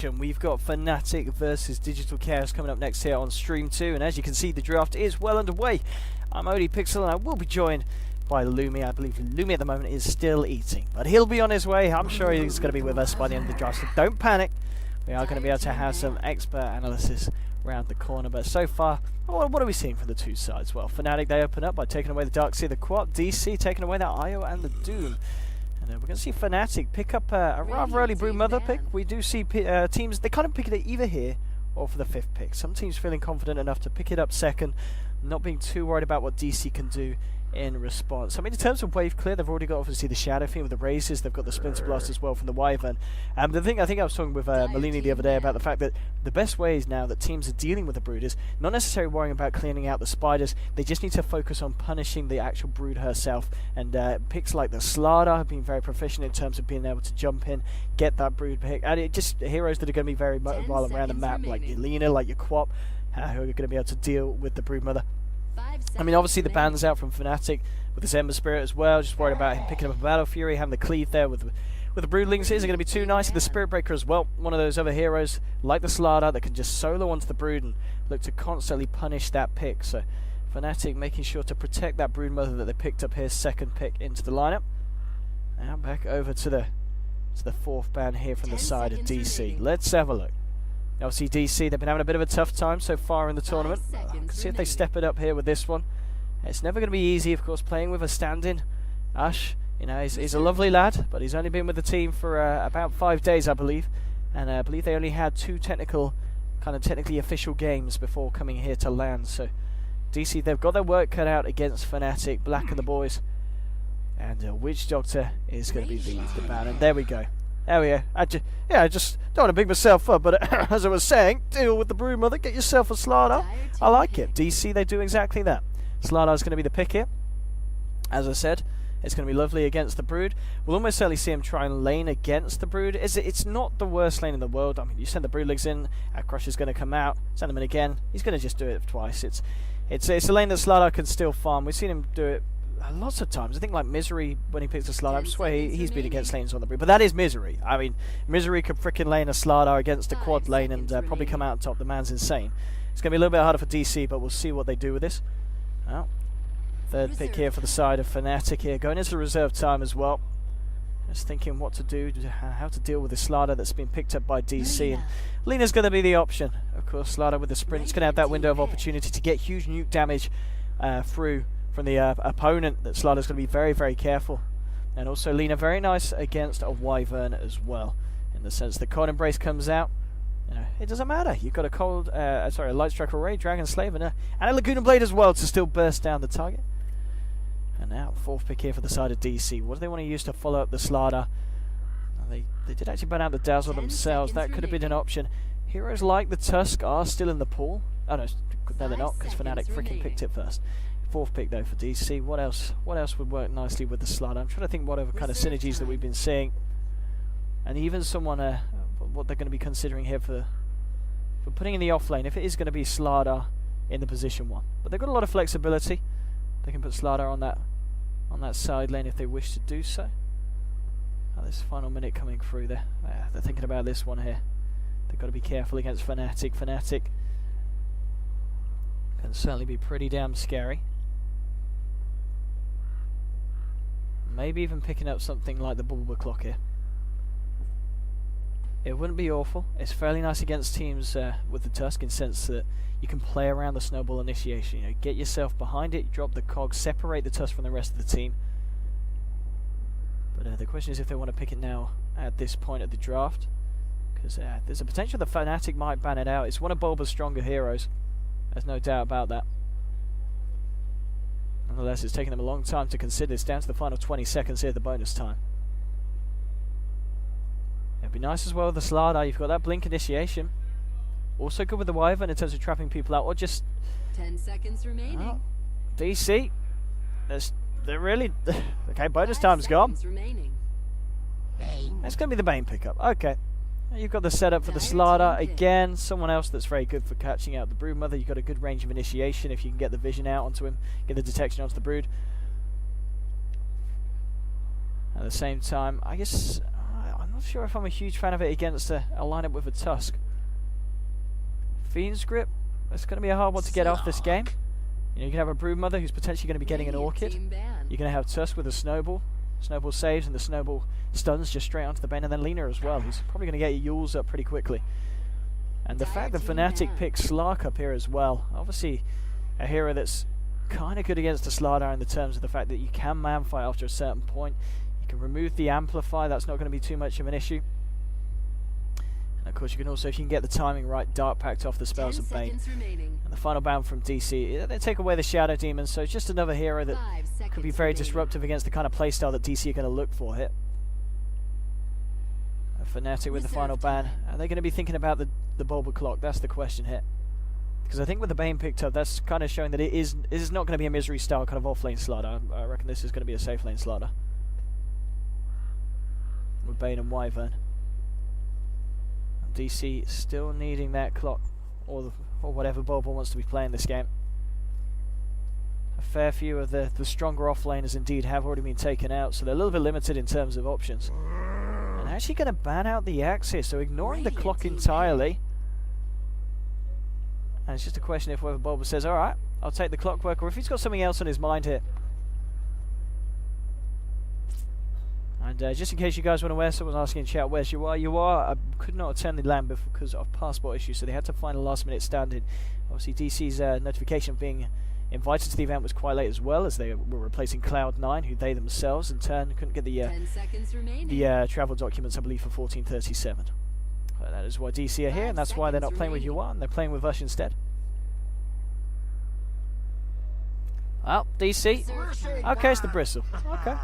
second. We've got Fnatic versus Digital Chaos coming up next here on Stream 2. And as you can see, the draft is well underway. I'm ODPixel and I will be joined by Lumi. I believe Lumi at the moment is still eating, but he'll be on his way. I'm sure he's going to be with us by the end of the draft, so don't panic. We are going to be able to have some expert analysis around the corner. But so far, what are we seeing from the two sides? Well, Fnatic, they open up by taking away the Darkseer, the Quap. DC taking away that IO and the Doom. And we're going to see Fnatic pick up a rather early Broodmother pick. We do see teams, they kind of pick it either here or for the 5th pick. Some teams feeling confident enough to pick it up second, not being too worried about what DC can do in response. I mean, in terms of wave clear, they've already got obviously the Shadow Fiend with the Razors, they've got the Splinter Blast as well from the Wyvern. The thing, I think I was talking with Malini the other day about the fact that the best way is now that teams are dealing with the Brood is not necessarily worrying about cleaning out the spiders, they just need to focus on punishing the actual Brood herself. And picks like the Slardar have been very proficient in terms of being able to jump in, get that Brood pick, and it just heroes that are going to be very mobile around the map, like your Lina, like your Quap, who are going to be able to deal with the Broodmother. I mean, obviously the ban's out from Fnatic with this Ember Spirit as well. Just worried about him picking up a Battle Fury, having the cleave there with the Broodlings. Isn't going to be too nice. And the Spirit Breaker as well, one of those other heroes like the Slardar that can just solo onto the Brood and look to constantly punish that pick. So Fnatic making sure to protect that Broodmother that they picked up here, second pick into the lineup. Now back over to the 4th ban here from the side of DC. Let's have a look. Obviously DC, they've been having a bit of a tough time so far in the tournament. See if they step it up here with this one. It's never going to be easy, of course, playing with a stand-in. Ash, you know, he's a lovely lad, but he's only been with the team for about 5 days, I believe. And I believe they only had 2 technically official games before coming here to LAN. So DC, they've got their work cut out against Fnatic, Black and the boys. And Witch Doctor is going to be the ban. And there we go. There we go. I just don't want to big myself up, but as I was saying, deal with the Broodmother, get yourself a Slardar. I like it. DC, they do exactly that. Slardar's going to be the pick here. As I said, it's going to be lovely against the Brood. We'll almost certainly see him try and lane against the Brood. It's not the worst lane in the world. I mean, you send the Broodlings in, our Crusher's going to come out, send him in again. He's going to just do it twice. It's a lane that Slardar can still farm. We've seen him do it lots of times. I think like Misery, when he picks a Slardar, I swear he's been against lanes on the Brood. But that is Misery. I mean, Misery could frickin' lane a Slardar against a quad lane and probably come out on top. The man's insane. It's going to be a little bit harder for DC, but we'll see what they do with this. Well, 3rd pick here for the side of Fnatic here. Going into reserve time as well. Just thinking what to do, how to deal with this Slardar that's been picked up by DC. And Lina's going to be the option. Of course, Slardar with the sprint is going to have that window of opportunity to get huge nuke damage through from the opponent. That Slardar's going to be very, very careful. And also Lina very nice against a Wyvern as well, in the sense that Cold Embrace comes out. You know, it doesn't matter. You've got a Light Strike Array, Dragon Slave, and a Laguna Blade as well to still burst down the target. And now 4th pick here for the side of DC. What do they want to use to follow up the Slardar? They did actually burn out the Dazzle themselves. That could have been an option. Heroes like the Tusk are still in the pool. Oh no, they're not, because Fnatic freaking picked it first. 4th pick though for DC. What else would work nicely with the Slardar? I'm trying to think what other kind of synergies that we've been seeing, and even someone what they're going to be considering here for putting in the off lane if it is going to be Slardar in the position 1. But they've got a lot of flexibility. They can put Slardar on that side lane if they wish to do so. This final minute coming through there. They're thinking about this one here. They've got to be careful against Fnatic. Fnatic can certainly be pretty damn scary. Maybe even picking up something like the Bulba Clock here. It wouldn't be awful. It's fairly nice against teams with the Tusk, in the sense that you can play around the Snowball Initiation. You know, get yourself behind it, drop the cog, separate the Tusk from the rest of the team. But the question is if they want to pick it now at this point of the draft, because there's a potential the Fnatic might ban it out. It's one of Bulba's stronger heroes. There's no doubt about that. Nonetheless, it's taken them a long time to consider this, down to the final 20 seconds here, the bonus time. It'd be nice as well with the Slardar. You've got that blink initiation. Also good with the Wyvern in terms of trapping people out, or just 10 seconds remaining. Oh, DC. They're really okay. Bonus time's gone. It's going to be the Bane pickup. Okay. You've got the setup for the Slardar again. Someone else that's very good for catching out the Broodmother. You've got a good range of initiation if you can get the vision out onto him, get the detection onto the Brood. At the same time, I guess I'm not sure if I'm a huge fan of it against a lineup with a Tusk. Fiend's Grip, it's going to be a hard one to get off this game. You know, you can have a Broodmother who's potentially going to be getting an Orchid. You're going to have Tusk with a Snowball. Snowball saves and the Snowball stuns just straight onto the Bane, and then Lina as well, who's probably going to get your Yules up pretty quickly. And the fact that Fnatic picks Slark up here as well, obviously a hero that's kind of good against the Slardar in the terms of the fact that you can man fight after a certain point. You can remove the Amplify, that's not going to be too much of an issue. And of course you can also, if you can get the timing right, Dark Pact off the spells of Bane. And the final bound from DC, they take away the Shadow Demon, so it's just another hero that could be very disruptive against the kind of playstyle that DC are going to look for here. Fnatic with the final ban. Are they going to be thinking about the Bulba Clock? That's the question here. Because I think with the Bane picked up, that's kind of showing that it is not going to be a Misery style kind of off-lane Slardar. I reckon this is going to be a safe lane Slardar. With Bane and Wyvern. And DC still needing that clock, or whatever Bulba wants to be playing this game. A fair few of the stronger off-laners indeed have already been taken out, so they're a little bit limited in terms of options. And actually going to ban out the Axis, so ignoring the clock entirely. And it's just a question if whether Bulba says, alright, I'll take the Clockwork, or if he's got something else on his mind here. And just in case you guys weren't aware, someone was asking in chat, where's you are? I could not attend the LAN because of passport issues, so they had to find a last minute stand-in. Obviously DC's notification of being invited to the event was quite late as well, as they were replacing Cloud9, who they themselves in turn couldn't get the travel documents, I believe, for 1437. That is why DC are here, and that's why they're not playing with UR, and they're playing with us instead. Well, DC. Okay, it's the Bristle. Okay.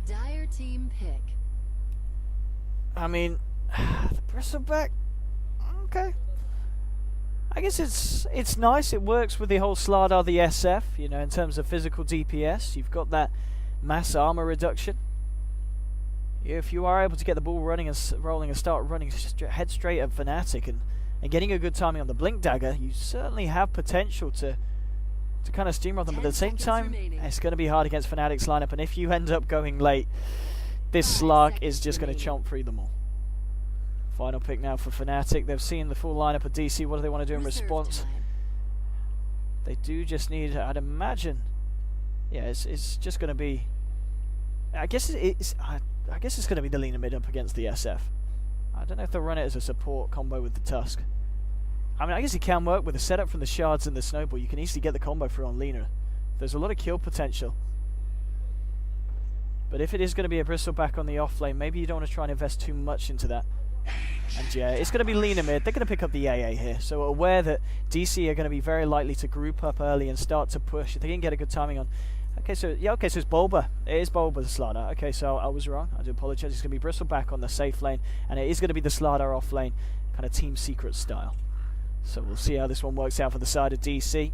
Dire team pick. I mean, the Bristleback. Okay. I guess it's nice. It works with the whole Slardar, the SF. You know, in terms of physical DPS, you've got that mass armor reduction. If you are able to get the ball running and rolling and start running, just head straight at Fnatic and getting a good timing on the Blink Dagger, you certainly have potential to kind of steamroll them. But at the same time, it's going to be hard against Fnatic's lineup, and if you end up going late, this Slark is just going to chomp through them all. Final pick now for Fnatic. They've seen the full lineup of DC. What do they want to do in response? They do just need, I'd imagine, yeah, it's just going to be, I guess it's going to be the Lina mid up against the SF. I don't know if they'll run it as a support combo with the Tusk. I mean, I guess it can work with the setup from the Shards and the Snowball. You can easily get the combo through on Lina. There's a lot of kill potential. But if it is going to be a Bristleback on the off lane, maybe you don't want to try and invest too much into that. And yeah, it's going to be Lina mid. They're going to pick up the AA here. So aware that DC are going to be very likely to group up early and start to push. If they can get a good timing on. Okay, so yeah, okay, so it's Bulba. It is Bulba the Slardar. Okay, so I was wrong. I do apologize. It's going to be Bristleback on the safe lane, and it is going to be the Slardar off lane, kind of team secret style. So we'll see how this one works out for the side of DC.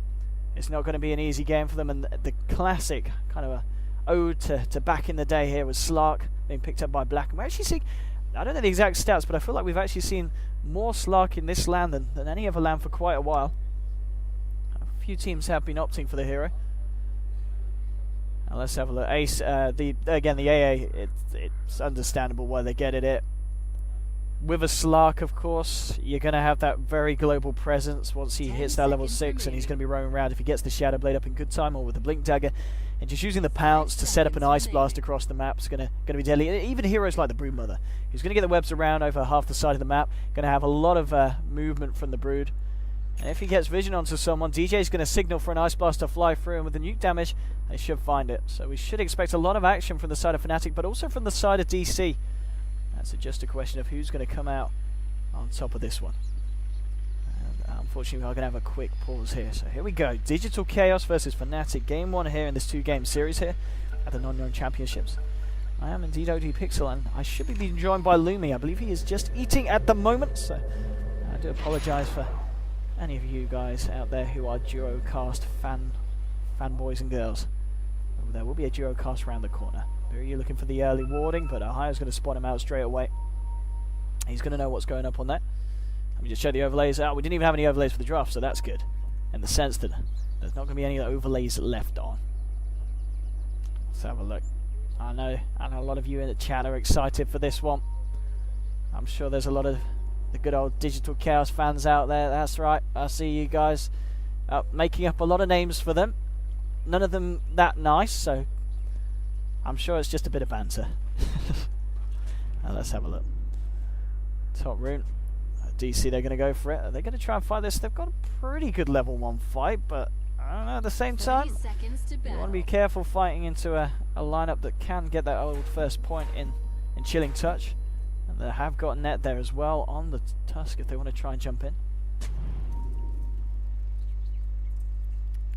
It's not going to be an easy game for them, and the classic kind of a ode to back in the day here was Slark being picked up by Black. And we're actually seeing, I don't know the exact stats, but I feel like we've actually seen more Slark in this LAN than any other LAN for quite a while. A few teams have been opting for the hero. Now let's have a look. Ace, the AA, it's understandable why they get it. With a Slark, of course, you're going to have that very global presence once he hits that level 6, and he's going to be roaming around if he gets the Shadow Blade up in good time, or with the Blink Dagger. And just using the Pounce to set up an Ice Blast across the map is going to be deadly. Even heroes like the Broodmother, who's going to get the webs around over half the side of the map, going to have a lot of movement from the Brood. And if he gets vision onto someone, DJ's going to signal for an Ice Blast to fly through, and with the nuke damage, they should find it. So we should expect a lot of action from the side of Fnatic, but also from the side of DC. That's just a question of who's going to come out on top of this one. And unfortunately, we are going to have a quick pause here. So here we go. Digital Chaos versus Fnatic. Game 1 here in this 2-game series here at the Nanyang Championships. I am indeed ODPixel, and I should be being joined by Lumi. I believe he is just eating at the moment, so I do apologise for any of you guys out there who are Duocast fanboys and girls. There will be a Duocast around the corner. You're looking for the early warding, but Ahaya's going to spot him out straight away. He's going to know what's going up on that. Let me just show the overlays out. We didn't even have any overlays for the draft, so that's good. In the sense that there's not going to be any overlays left on. Let's have a look. I know a lot of you in the chat are excited for this one. I'm sure there's a lot of the good old Digital Chaos fans out there. That's right, I see you guys making up a lot of names for them. None of them that nice, so I'm sure it's just a bit of banter. Let's have a look. Top rune. DC, they're going to go for it. Are they going to try and fight this? They've got a pretty good level 1 fight, but I don't know, at the same time, you want to be careful fighting into a lineup that can get that old first point in Chilling Touch. And they have got net there as well on the Tusk if they want to try and jump in.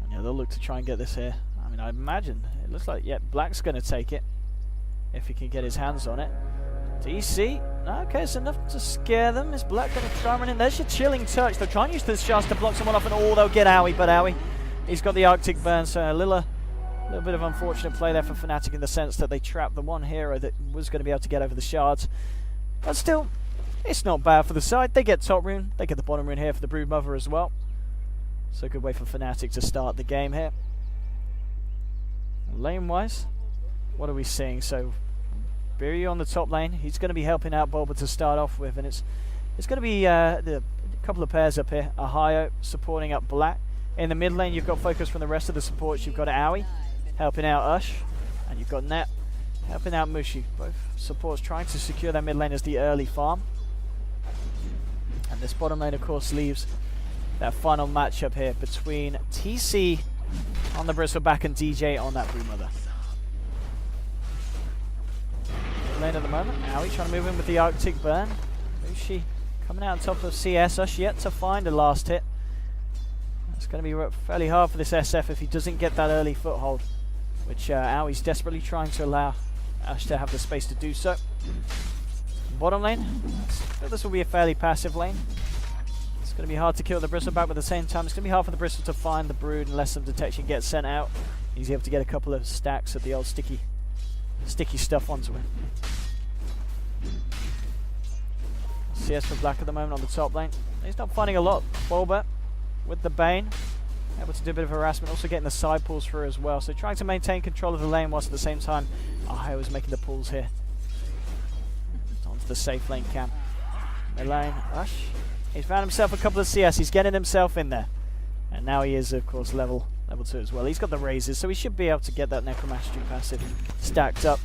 And yeah, they'll look to try and get this here. I mean, I imagine, it looks like, yeah, Black's going to take it if he can get his hands on it. DC, okay, it's enough to scare them. Is Black going to try and run in? There's your Chilling Touch. They'll try and use this chance to block someone off, and they'll get Owie, but Owie, he's got the Arctic Burn, so a little bit of unfortunate play there for Fnatic in the sense that they trapped the one hero that was going to be able to get over the shards. But still, it's not bad for the side. They get top rune, they get the bottom rune here for the Broodmother as well. So a good way for Fnatic to start the game here. Lane-wise, what are we seeing? So Biryu on the top lane, he's going to be helping out Bulba to start off with, and it's going to be a couple of pairs up here. Ohio supporting up Black. In the mid lane, you've got focus from the rest of the supports. You've got Owie helping out Ush, and you've got Net helping out Mushi. Both supports trying to secure their mid lane as the early farm. And this bottom lane, of course, leaves that final matchup here between TC on the Bristleback and DJ on that Broodmother. Lane at the moment. Owie trying to move in with the Arctic Burn. Mushi coming out on top of CS. Ush yet to find a last hit. It's going to be fairly hard for this SF if he doesn't get that early foothold, which Owie's desperately trying to allow Ush to have the space to do so. Bottom lane, this will be a fairly passive lane. It's going to be hard to kill the Bristleback, but at the same time it's going to be hard for the Bristle to find the Brood unless some detection gets sent out. He's able to get a couple of stacks of the old sticky stuff onto him. CS for Black at the moment on the top lane. He's not finding a lot. Bulba with the Bane, able to do a bit of harassment, also getting the side pulls through as well. So trying to maintain control of the lane whilst at the same time Ohio is making the pulls here. Onto the safe lane camp. Lane, Ush. He's found himself a couple of CS. He's getting himself in there. And now he is, of course, level 2 as well. He's got the raises, so he should be able to get that Necromastery passive stacked up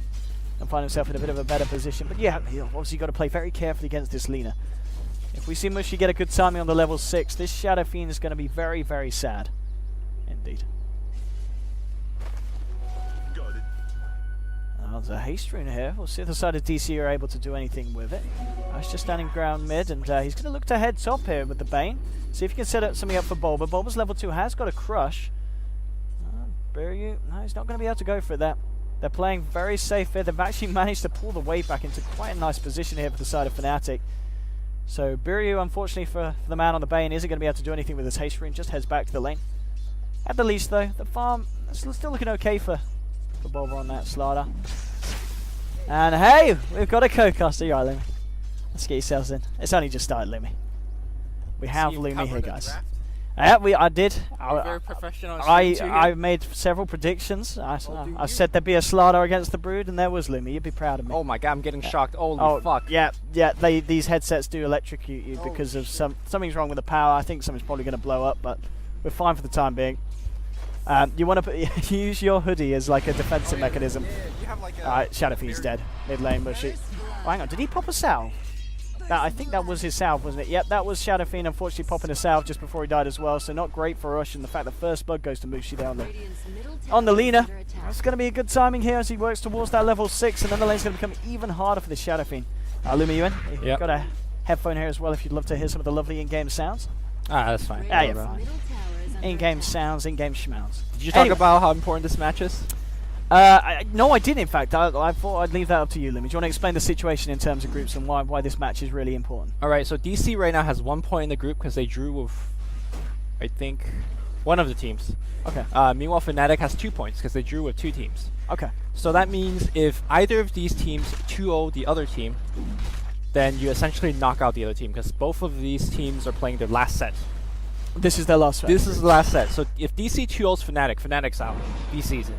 and find himself in a bit of a better position. But yeah, he's obviously got to play very carefully against this Lina. If we see Mushi get a good timing on the level 6, this Shadow Fiend is going to be very, very sad. Indeed. There's a haste rune here. We'll see if the side of DC are able to do anything with it. He's just standing ground mid, and he's going to look to head top here with the Bane. See if he can set up something up for Bulba. Bulba's level 2 has got a crush. Biryu, no, he's not going to be able to go for that. They're playing very safe here. They've actually managed to pull the wave back into quite a nice position here for the side of Fnatic. So Biryu, unfortunately for the man on the Bane, isn't going to be able to do anything with his haste rune, just heads back to the lane. At the least though, the farm is still looking okay for Bulba on that Slardar. And hey, we've got a co-caster. You're right, Lumi. Let's get yourselves in. It's only just started, Lumi. We have Lumi here, guys. Yeah, I did. Very professional. I made several predictions. I said there'd be a Slardar against the Brood, and there was Lumi. You'd be proud of me. Oh my god, I'm getting shocked. Holy fuck. Yeah. These headsets do electrocute you because of something's wrong with the power. I think something's probably going to blow up, but we're fine for the time being. You want to use your hoodie as like a defensive mechanism. Yeah, Alright, Shadow Fiend's dead. Mid lane, Mushi. Oh, hang on, did he pop a salve? I think that was his salve, wasn't it? Yep, that was Shadow Fiend unfortunately popping a salve just before he died as well, so not great for Ush, and the fact the first blood goes to Mushi there on the Lina. It's going to be a good timing here as he works towards that level 6, and then the lane's going to become even harder for this Shadow Fiend. Lumi, you in? You've got a headphone here as well if you'd love to hear some of the lovely in-game sounds. That's fine. Yeah, you're fine. In-game sounds, in-game schmounds. Did you talk about how important this match is? No, I didn't, in fact. I thought I'd leave that up to you, Lumi. Do you want to explain the situation in terms of groups and why this match is really important? Alright, so DC right now has 1 point in the group because they drew with, I think, one of the teams. Okay. Meanwhile, Fnatic has 2 points because they drew with 2 teams. Okay. So that means if either of these teams 2-0 the other team, then you essentially knock out the other team because both of these teams are playing their last set. This is their last set? This is the last set. So if DC 2-0's Fnatic, Fnatic's out. DC's in.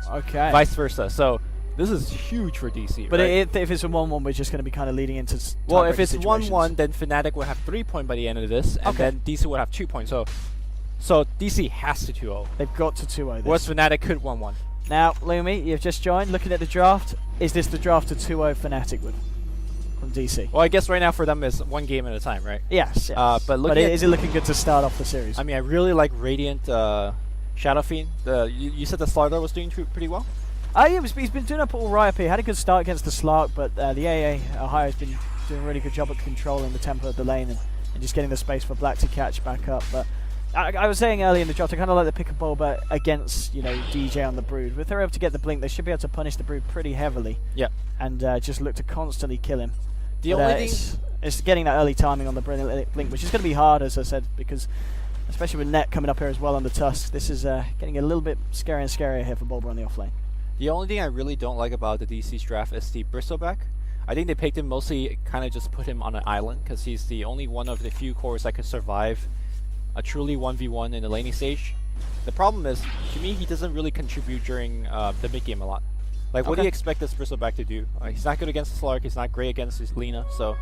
Okay. Vice versa. So This is huge for DC. But right? if it's a 1-1, we're just going to be kind of leading into well, if tiebreaker it's situations. 1-1, then Fnatic would have 3 points by the end of this, and Okay. then DC would have 2 points. So DC has to 2-0. They've got to 2-0 Whereas this. Fnatic could 1-1. Now, Lumi, you've just joined. Looking at the draft, is this the draft to 2-0 Fnatic with from DC? Well, I guess right now for them is 1 game at a time, right? Yes. yes. But looking at, is it looking good to start off the series? I mean, I really like Radiant Shadow Fiend. You said the Slardar was doing pretty well? Yeah, he's been doing up all right up here. Had a good start against the Slark, but the AA Ohio's been doing a really good job at controlling the tempo of the lane and just getting the space for Black to catch back up. But I was saying earlier in the draft, I kind of like the pick and ball, but against DJ on the Brood. If they're able to get the blink, they should be able to punish the Brood pretty heavily. Yeah. And just look to constantly kill him. The But, only thing it's getting that early timing on the blink, which is going to be hard, as I said, because especially with Net coming up here as well on the Tusk, this is getting a little bit scarier and scarier here for Bulba on the offlane. The only thing I really don't like about the DC's draft is the Bristleback. I think they picked him mostly kind of just put him on an island because he's the only one of the few cores that could survive a truly 1v1 in the laning stage. The problem is, to me, he doesn't really contribute during the mid game a lot. Like, what do you expect this Bristleback to do? He's not good against the Slark, he's not great against his Lina, so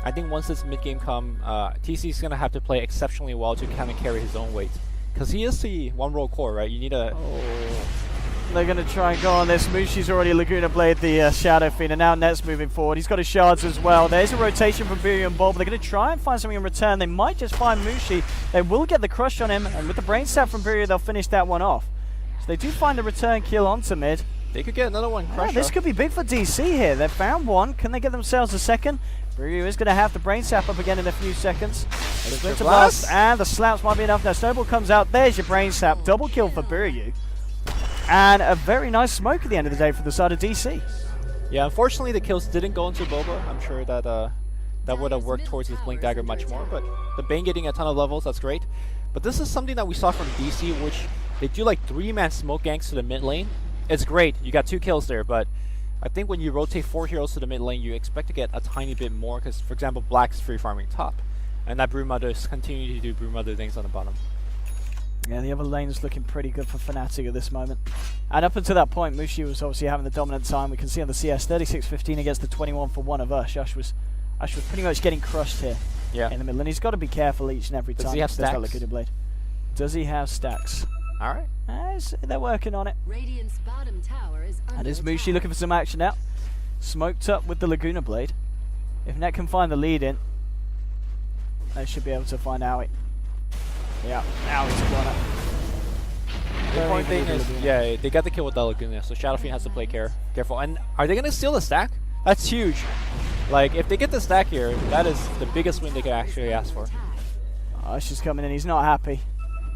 I think once this mid game come, TC's going to have to play exceptionally well to kind of carry his own weight. Because he is the one role core, right? You need a... They're going to try and go on this. Mushi's already Laguna Blade the Shadow Fiend, and now Net's moving forward. He's got his shards as well. There's a rotation from Buri and Bob. They're going to try and find something in return. They might just find Mushi. They will get the crush on him, and with the brain stab from Buri, they'll finish that one off. So they do find the return kill onto mid. They could get another one. Yeah, this could be big for DC here. They've found one. Can they get themselves a second? Buri is going to have the brain sap up again in a few seconds. Splinter Blast, and the slaps might be enough. Now Snowball comes out. There's your brain sap. Double kill for Buri. And a very nice smoke at the end of the day for the side of DC. Yeah, unfortunately the kills didn't go into Boba. I'm sure that that would have worked towards his Blink Dagger much more, but the Bane getting a ton of levels, that's great. But this is something that we saw from DC, which they do like 3-man smoke ganks to the mid lane. It's great, you got 2 kills there, but I think when you rotate 4 heroes to the mid lane, you expect to get a tiny bit more, because for example, Black's free farming top, and that Broodmother is continuing to do Broodmother things on the bottom. Yeah, the other lane is looking pretty good for Fnatic at this moment. And up until that point, Mushi was obviously having the dominant time. We can see on the CS, 36-15 against the 21 for one of Ush. Ush was pretty much getting crushed here in the middle. And he's got to be careful each and every time. Does he have stacks? Blade. Does he have stacks? All right. They're working on it. Radiant's bottom tower is under And is attack. Mushi looking for some action now? Smoked up with the Laguna Blade. If Net can find the lead in, they should be able to find Owie. Yeah, Owie's blown up. The important thing is, yeah, they got the kill with the Laguna, so Shadow Fiend has to play careful. And are they going to steal the stack? That's huge. Like, if they get the stack here, that is the biggest win they could actually ask for. Ush is coming in, he's not happy.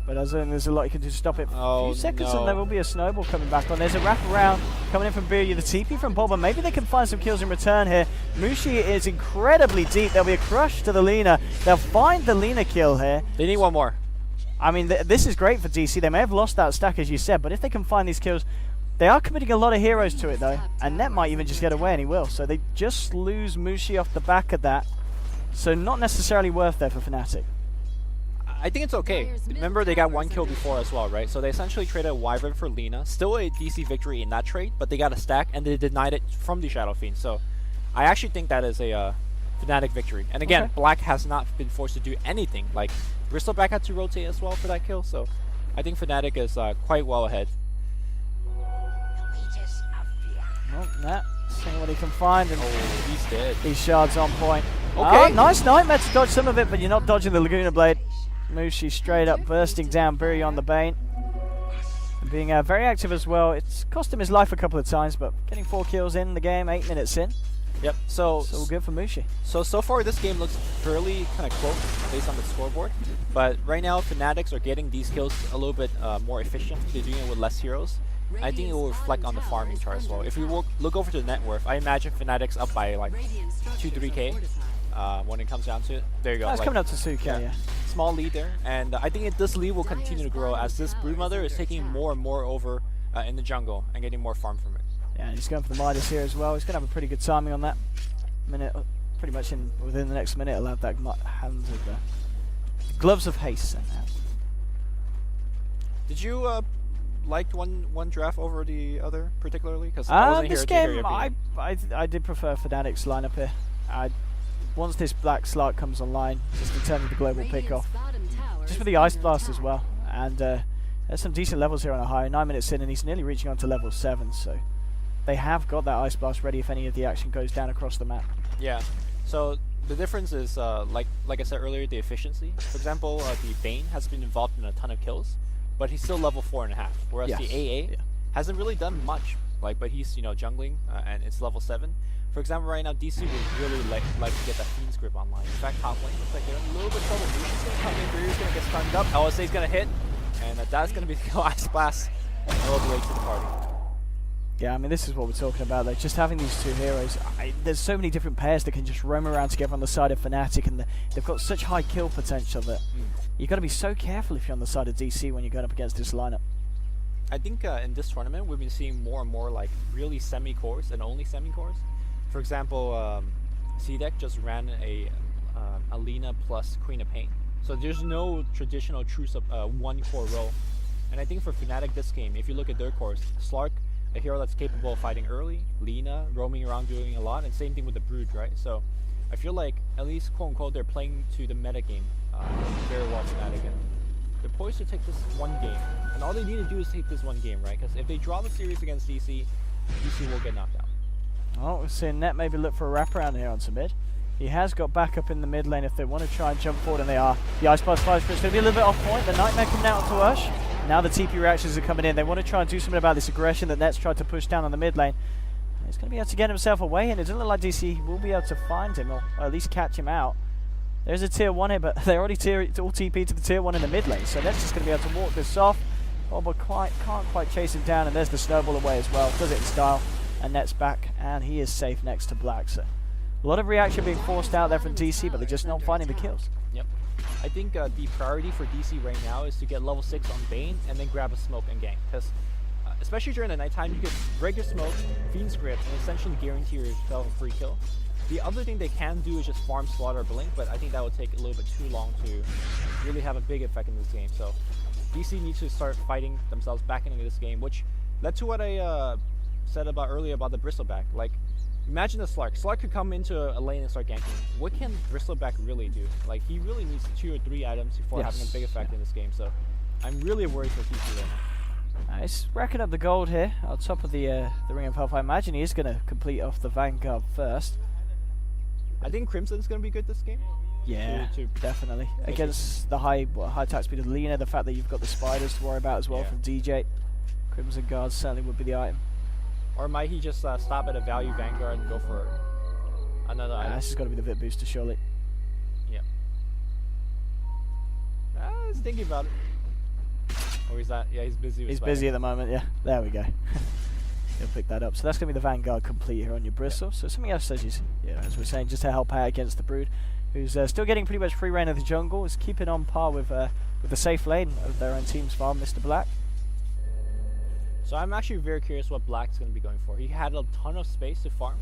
But there's a lot you can do to stop it. Oh, a few seconds no. and there will be a snowball coming back on. There's a wraparound coming in from Buri, the TP from Boba. Maybe they can find some kills in return here. Mushi is incredibly deep. There'll be a crush to the Lina. They'll find the Lina kill here. They need one more. I mean, this is great for DC. They may have lost that stack, as you said, but if they can find these kills, they are committing a lot of heroes to it, though. And Net might even just get away, and he will. So they just lose Mushi off the back of that. So not necessarily worth there for Fnatic. I think it's okay. Remember, they got 1 kill before as well, right? So they essentially traded a Wyvern for Lina. Still a DC victory in that trade, but they got a stack, and they denied it from the Shadow Fiend. So I actually think that is a Fnatic victory. And again, Black has not been forced to do anything. Like, Bristleback had to rotate as well for that kill, so I think Fnatic is quite well ahead. Well, Net, seeing what he can find. And he's dead. These shards on point. Okay. Nice nightmare to dodge some of it, but you're not dodging the Laguna Blade. Mushi straight up bursting down Buri on the Bane. And being very active as well. It's cost him his life a couple of times, but getting 4 kills in the game, 8 minutes in. Yep. So all good for Mushi. So far this game looks fairly kind of close based on the scoreboard, but right now Fnatics are getting these kills a little bit more efficient. They're doing it with less heroes. I think it will reflect on the farming chart as well. If we look over to the net worth, I imagine Fnatics up by like 2-3k when it comes down to it. There you go. It's coming up to 2k, yeah. Small lead there, and I think this lead will continue to grow as this Broodmother is taking more and more over in the jungle and getting more farm from it. Yeah, and he's going for the Midas here as well. He's going to have a pretty good timing on that. Pretty much within the next minute, he'll have that hands of the gloves of haste sent out. Did you liked one draft over the other particularly? Because I wasn't here this to hear game, your opinion. I did prefer Fnatic's lineup here. Once this black slot comes online, just in terms of the global pickoff, just with the Ice Blast as well. And there's some decent levels here on a high. 9 minutes in, and he's nearly reaching on to level 7. So they have got that Ice Blast ready if any of the action goes down across the map. Yeah. So the difference is, like I said earlier, the efficiency. For example, the Bane has been involved in a ton of kills, but he's still level 4.5. Whereas Yes. the AA hasn't really done much. But he's jungling, and it's level 7. For example, right now DC would really like to get that Fiend's Grip online. In fact, top lane looks like they're in a little bit of trouble. Lucian's gonna come in, Brewer's gonna get stunned up, LSA's gonna hit, and that's gonna be the Ice Blast a little bit late to the party. Yeah, I mean, this is what we're talking about, though. Just having these two heroes. There's so many different pairs that can just roam around together on the side of Fnatic, and they've got such high kill potential that you've got to be so careful if you're on the side of DC when you're going up against this lineup. I think in this tournament, we've been seeing more and more like really semi-cores and only semi-cores. For example, C-Deck just ran a Alina plus Queen of Pain. So there's no traditional true one-core role. And I think for Fnatic this game, if you look at their cores, Slark, a hero that's capable of fighting early, Lina, roaming around doing a lot, and same thing with the Brood, right? So I feel like, at least quote-unquote, they're playing to the meta game very well, Fnatic. And they're poised to take this one game. And all they need to do is take this one game, right? Because if they draw the series against DC, DC will get knocked out. Oh, we're seeing Net maybe look for a wraparound here onto mid. He has got backup in the mid lane if they want to try and jump forward, and they are. The Ice Blast flies for it's going to be a little bit off point. The Nightmare coming out onto Ush. Now the TP reactions are coming in. They want to try and do something about this aggression that Net's tried to push down on the mid lane. And he's going to be able to get himself away, and it doesn't look like DC will be able to find him, or at least catch him out. There's a tier 1 here, but they're already all TP to the tier 1 in the mid lane, so Net's just going to be able to walk this off. Oh, but can't quite chase him down, and there's the snowball away as well. Does it in style, and Net's back, and he is safe next to Black. So a lot of reaction being forced out there from DC, but they're just not finding the kills. Yep. I think the priority for DC right now is to get level 6 on Bane and then grab a smoke and gank. Because especially during the nighttime, you can break your smoke, Fiend's Grip, and essentially guarantee yourself a free kill. The other thing they can do is just farm Slaughter Blink, but I think that would take a little bit too long to really have a big effect in this game. So DC needs to start fighting themselves back into this game, which led to what I said about earlier about the Bristleback. Like, imagine a Slark. Slark could come into a lane and start ganking. What can Bristleback really do? Like, he really needs 2 or 3 items before having a big effect in this game. So I'm really worried for DC right now. He's racking up the gold here on top of the Ring of Health. I imagine he is going to complete off the Vanguard first. I think Crimson's going to be good this game. Yeah, definitely. Against the high attack speed of Lina, the fact that you've got the spiders to worry about as well from DJ. Crimson Guard certainly would be the item. Or might he just stop at a value Vanguard and go for another item? This has got to be the VIP booster, surely. Yep. I was thinking about it. Or is that? Yeah, he's busy with He's Spider. busy at the moment, yeah. There we go. He'll pick that up. So that's going to be the Vanguard complete here on your Bristle. So something else, as we're saying, just to help out against the Brood, who's still getting pretty much free reign of the jungle, is keeping on par with the safe lane of their own team's farm, Mr. Black. So I'm actually very curious what Black's going to be going for. He had a ton of space to farm,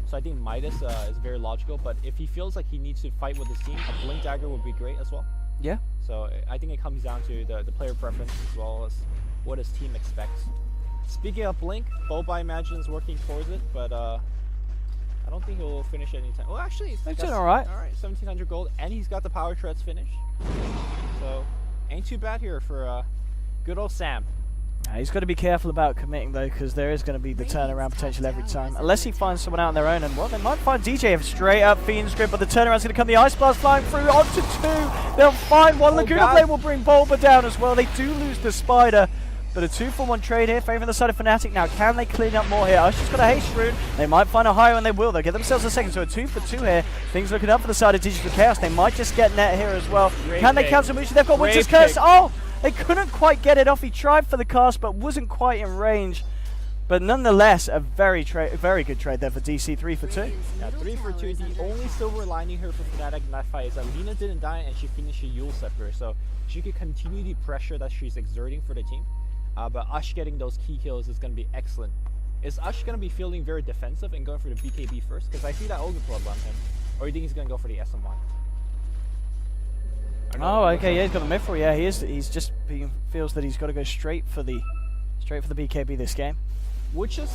so I think Midas is very logical. But if he feels like he needs to fight with his team, a Blink Dagger would be great as well. Yeah. So I think it comes down to the player preference as well as what his team expects. Speaking of Blink, Boba I imagine is working towards it, but I don't think he'll finish anytime. Well, actually, he's doing all right. All right, 1,700 gold, and he's got the power treads finished. So ain't too bad here for good old Sam. He's got to be careful about committing though, because there is going to be the turnaround potential every time. Unless he finds someone out on their own, and well, they might find DJ if straight up Fiend's Grip, but the turnaround's going to come. The Ice Blast flying through onto 2. They'll find one. Laguna Blade will bring Bulba down as well. They do lose the Spider, but a 2-for-1 trade here, favouring the side of Fnatic. Now, can they clean up more here? Ush has got a haste rune. They might find a higher, and they will. They'll get themselves a second, so a 2-for-2 here. Things looking up for the side of Digital Chaos. They might just get Net here as well. Can they cancel Mushi? They've got Winter's Curse. Oh! They couldn't quite get it off. He tried for the cast, but wasn't quite in range. But nonetheless, a very good trade there for DC. 3-for-2. Yeah, 3-for-2. The only silver lining here for Fnatic in that fight is that Lina didn't die and she finished a Yule Scepter, so she could continue the pressure that she's exerting for the team. But Ush getting those key kills is going to be excellent. Is Ush going to be feeling very defensive and going for the BKB first? Because I see that Ogre Club on him. Or you think he's going to go for the SMY? Oh, okay, yeah, he's got the Mithril. Yeah, he is. He feels that he's got to go straight for the Straight for the BKB this game. Which is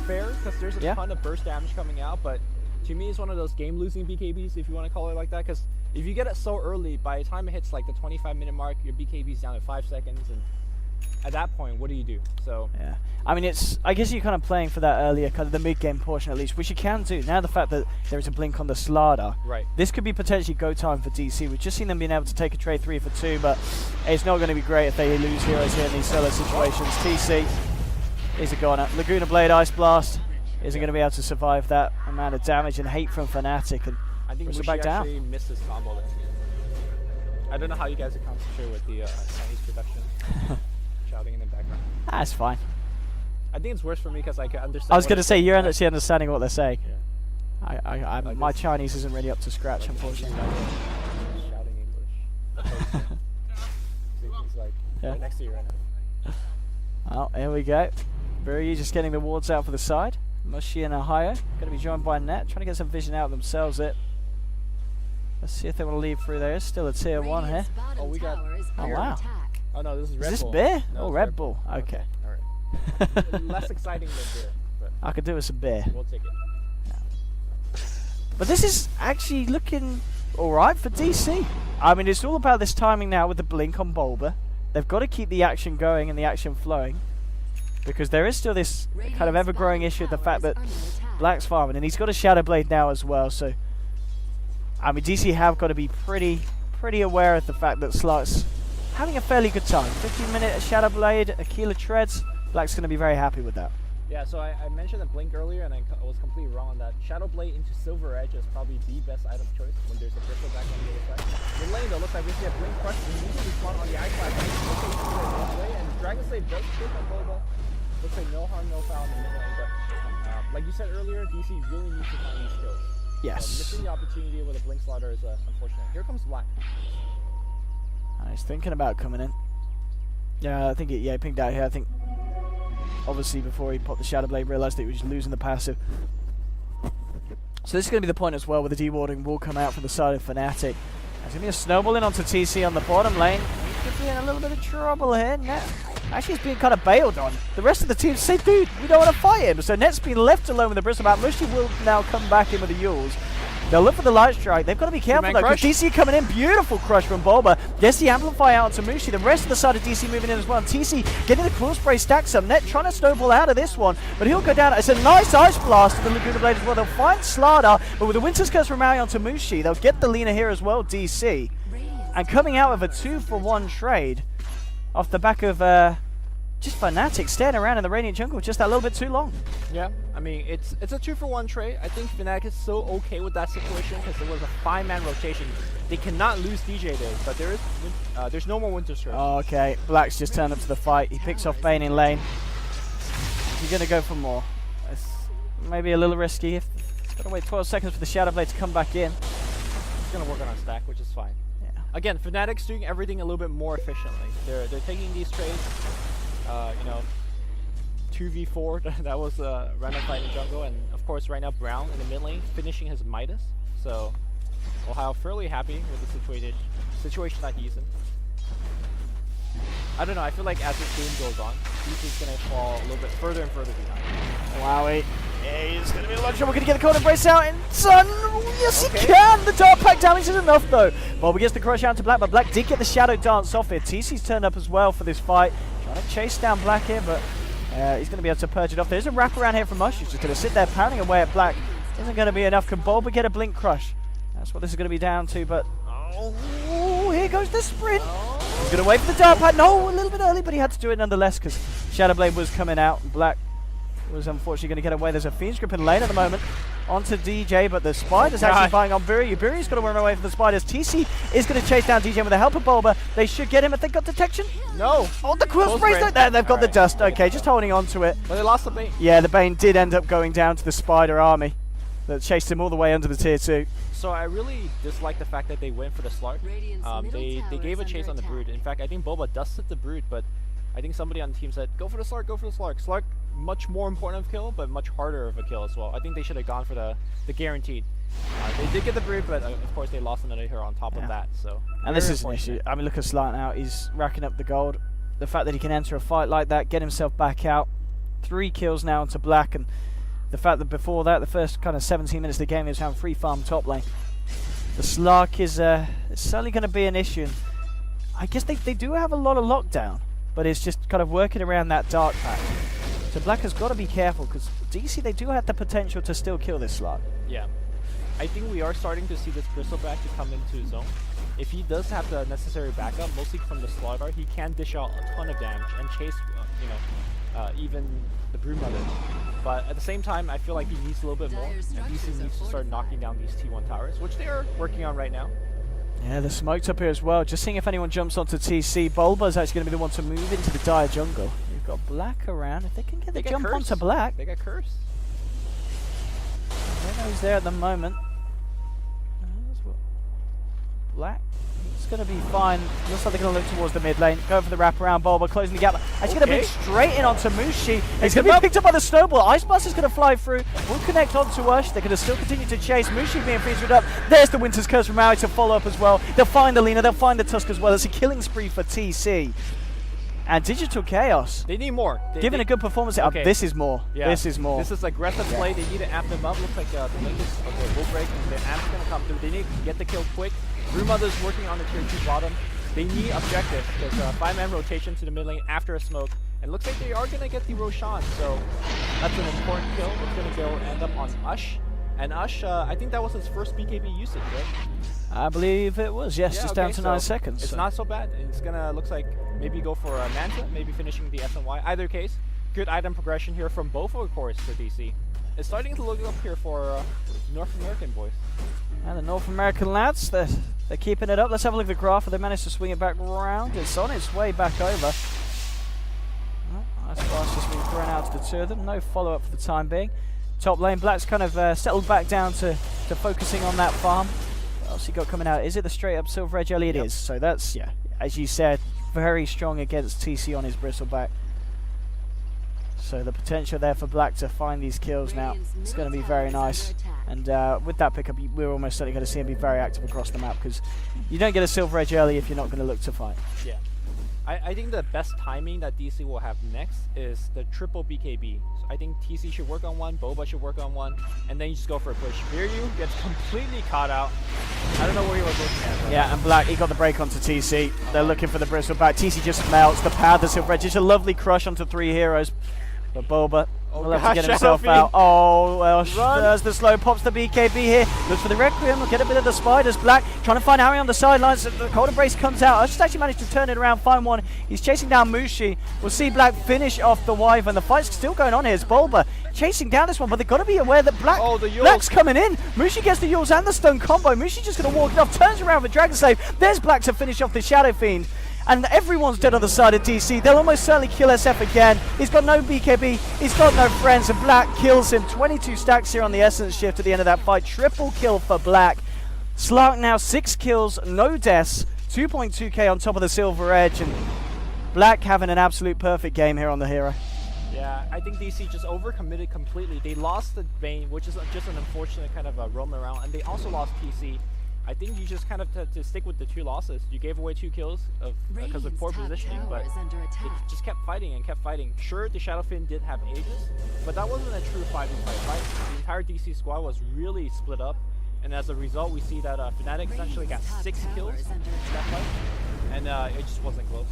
fair, because there's a Yeah. ton of burst damage coming out, but to me it's one of those game-losing BKBs, if you want to call it like that, because if you get it so early, by the time it hits like the 25-minute mark, your BKB's down to 5 seconds, and at that point, what do you do? So Yeah. I mean, I guess you're kind of playing for that earlier, kind of the mid-game portion at least, which you can do. Now the fact that there is a blink on the Slardar, right. this could be potentially go time for DC. We've just seen them being able to take a trade 3 for 2, but it's not going to be great if they lose heroes here in these solo situations. TC is a goner. Laguna Blade Ice Blast isn't going to be able to survive that amount of damage and hate from Fnatic, and I think puts it Mushi back down. actually missed his combo there. I don't know how you guys are concentrating with the Chinese production shouting in the background. That's fine. I think it's worse for me because I can understand. I was what going to it's say, saying. you're actually understanding what they're saying. Yeah. Like My this. Chinese isn't really up to scratch, unfortunately. Shouting English. He's like Yeah. right next to you right now. Oh, here we go. Buryu just getting the wards out for the side. Mushi and Ohio going to be joined by Net, trying to get some vision out of themselves. Let's see if they want to leave through there. It's still a tier 1 here. Radiant's bottom Oh, we got- tower is Oh, under wow. attack. Oh no, this is Red Is this Bull. beer? No, Oh, it's Red Bull. Okay. Alright. Less exciting than beer, but I could do with some beer. we'll take it. But this is actually looking alright for DC. I mean, it's all about this timing now with the blink on Bulba. They've got to keep the action going and the action flowing, because there is still this kind of Radiant's ever-growing bottom issue with the tower fact is that under attack. Black's farming, and he's got a Shadow Blade now as well, so I mean, DC have got to be pretty aware of the fact that Slark's having a fairly good time. 15-minute Shadow Blade, Aquila Treads. Black's going to be very happy with that. Yeah, so I mentioned the blink earlier, and I was completely wrong on that. Shadow Blade into Silver Edge is probably the best item choice when there's a Bristle back on the other side. The lane though looks like we see a blink crush immediately spawn on the ice flag, and Dragon Slave does pick on Boba. Looks like no harm, no foul in the mid lane, but like you said earlier, DC really needs to find these kills. Yes. Missing the opportunity with a blink slaughter is unfortunate. Here comes Black. He's thinking about coming in. Yeah, I think he pinged out here. I think obviously before he popped the Shadow Blade, realised that he was losing the passive. So this is going to be the point as well where the dewarding will come out from the side of Fnatic. There's going to be a snowballing onto TC on the bottom lane. He could be in a little bit of trouble here. Net actually he's being kind of bailed on. The rest of the team say, dude, we don't want to fight him. So Net's been left alone with the Bristol Bat. Mushi will now come back in with the Yules. They'll look for the light strike. They've got to be careful though, because DC coming in. Beautiful crush from Bulba. Gets the amplify out to Mushi. The rest of the side of DC moving in as well. And TC getting the cool spray stacks up. Net trying to snowball out of this one, but he'll go down. It's a nice ice blast to the Laguna Blade as well. They'll find Slardar, but with the Winter's Curse from Maui onto Mushi, they'll get the Lina here as well, DC. Radiant's And coming out with a 2-for-1 trade off the back of just Fnatic staying around in the Radiant jungle just that little bit too long. Yeah, I mean it's a 2-for-1 trade. I think Fnatic is so okay with that situation because there was a 5-man rotation. They cannot lose DJ there, but there's no more Winter's Curse. Okay, Black's just turned up to the fight. He picks off Bane in lane. He's going to go for more. It's maybe a little risky. He's got to wait 12 seconds for the Shadow Blade to come back in. He's gonna work on a stack, which is fine. Yeah. Again, Fnatic's doing everything a little bit more efficiently. They're taking these trades. 2v4. That was a random fight in jungle, and of course right now Brown in the mid lane finishing his Midas. So Ohio fairly happy with the situation that he's in. I don't know. I feel like as this game goes on, he's gonna fall a little bit further and further behind. Wowie. Yeah, he's going to be a lot of trouble. Going to get the cold embrace out, and son, yes he can! The dark pack damage is enough though. Bulba gets the crush out to Black, but Black did get the shadow dance off here. TC's turned up as well for this fight. Trying to chase down Black here, but he's going to be able to purge it off. There's a wraparound here from Mush. He's just going to sit there pounding away at Black. Isn't going to be enough. Can Bulba get a blink crush? That's what this is going to be down to, but oh, here goes the sprint. He's going to wait for the dark pack. No, a little bit early, but he had to do it nonetheless because Shadow Blade was coming out. Black was unfortunately going to get away. There's a Fiend's Grip in lane at the moment onto DJ, but the Spider's actually fighting on Buryu. Buryu's got to run away from the Spiders. TC is going to chase down DJ with the help of Bulba. They should get him if they got detection. No. Oh, the Quill Close Spray's range. there. They've got All the right. dust. Okay, just holding on to it. But they lost the bait. Yeah, the Bane did end up going down to the Spider army that chased him all the way under the tier 2. So I really dislike the fact that they went for the Slark. Radiant's middle They tower gave a is chase under on the attack. Brood. In fact, I think Boba does sit the Brood, but I think somebody on the team said, go for the Slark, go for the Slark. Slark, much more important of a kill, but much harder of a kill as well. I think they should have gone for the guaranteed. They did get the Brood, but of course they lost another hero on top of that. So And this very is an issue. unfortunate. I mean, look at Slant now. He's racking up the gold. the fact that he can enter a fight like that, get himself back out. 3 kills now onto Black, and the fact that before that, the first kind of 17 minutes of the game, he was having free farm top lane. The Slark is certainly going to be an issue. And I guess they do have a lot of lockdown, but it's just kind of working around that dark patch. So Black has got to be careful, because DC, they do have the potential to still kill this Slark. Yeah. I think we are starting to see this Bristleback to come into zone. If he does have the necessary backup, mostly from the Slaughter, he can dish out a ton of damage and chase, even the Broodmother. But at the same time, I feel like he needs a little bit more, and DC needs to start knocking down these T1 towers, which they are working on right now. Yeah, the smoke's up here as well. Just seeing if anyone jumps onto TC. Bulba's actually going to be the one to move into the dire jungle. You've got Black around. If they can get the jump onto Black. They got cursed. I don't know who's there at the moment. Black. It's going to be fine. Looks like they're going to look towards the mid lane. Go for the wraparound. Bulba closing the gap. Actually going to be straight in onto Mushi. He's going to be picked up by the snowball. Ice Blast is going to fly through. Will connect onto Ush. They're going to still continue to chase. Mushi being featured up. There's the Winter's Curse from Maui to follow up as well. They'll find the Lina. They'll find the Tusk as well. It's a killing spree for TC. And Digital Chaos. They need more. Giving a good performance. Okay. This is more. Yeah. This is more. This is aggressive play. They need to amp them up. Looks like the link is will break and the amp's going to come through. They need to get the kill quick. Broodmother's working on the tier 2 bottom. They need objective. There's a 5-man rotation to the mid lane after a smoke. And looks like they are going to get the Roshan. So that's an important kill. It's going to go end up on Ush. And Ush, I think that was his first BKB usage, right? I believe it was, yes, just down to 9 seconds. It's not so bad. It's gonna, looks like maybe go for a Manta, maybe finishing the SNY. Either case, good item progression here from both of the cores for DC. It's starting to look up here for North American boys. And the North American lads, they're keeping it up. Let's have a look at the graph. They managed to swing it back around. It's on its way back over. That's fast just being thrown out to the two of them. No follow-up for the time being. Top lane, Black's kind of settled back down to focusing on that farm. What else he got coming out? Is it the straight up Silver Edge Jelly? It is. So that's, yeah, as you said, very strong against TC on his Bristleback. So the potential there for Black to find these kills now, it's going to be very nice. And with that pickup, we're almost certainly going to see him be very active across the map, because you don't get a Silver Edge early if you're not going to look to fight. Yeah. I think the best timing that DC will have next is the triple BKB. So I think TC should work on one, Boba should work on one, and then you just go for a push. Viryu gets completely caught out. I don't know where he was looking at. Yeah, and Black, he got the break onto TC. They're looking for the Bristleback. TC just melts the power of the Silver Edge. It's a lovely crush onto 3 heroes. But Boba will have to get himself out. Oh, well, there's the slow, pops the BKB here. Looks for the Requiem, will get a bit of the Spiders. Black trying to find Harry on the sidelines. The Cold Embrace comes out. I just actually managed to turn it around, find one. He's chasing down Mushi. We'll see Black finish off the Wyvern. The fight's still going on here. It's Bulba chasing down this one, but they've got to be aware that Black's coming in. Mushi gets the Yules and the stun combo. Mushi just going to walk it off, turns around with Dragon Slave. There's Black to finish off the Shadow Fiend. And everyone's dead on the side of DC. They'll almost certainly kill SF again. He's got no BKB. He's got no friends. And Black kills him. 22 stacks here on the Essence shift at the end of that fight. Triple kill for Black. Slark now 6 kills, no deaths. 2.2k on top of the Silver Edge. And Black having an absolute perfect game here on the hero. Yeah, I think DC just overcommitted completely. They lost the Vayne, which is just an unfortunate kind of roam around. And they also lost TC. I think you just kind of to stick with the 2 losses. You gave away 2 kills because of poor positioning, but they just kept fighting and kept fighting. Sure, the Shadowfin did have Aegis, but that wasn't a true 5v5 fight. The entire DC squad was really split up, and as a result, we see that Fnatic essentially got 6 kills in that fight, and it just wasn't close.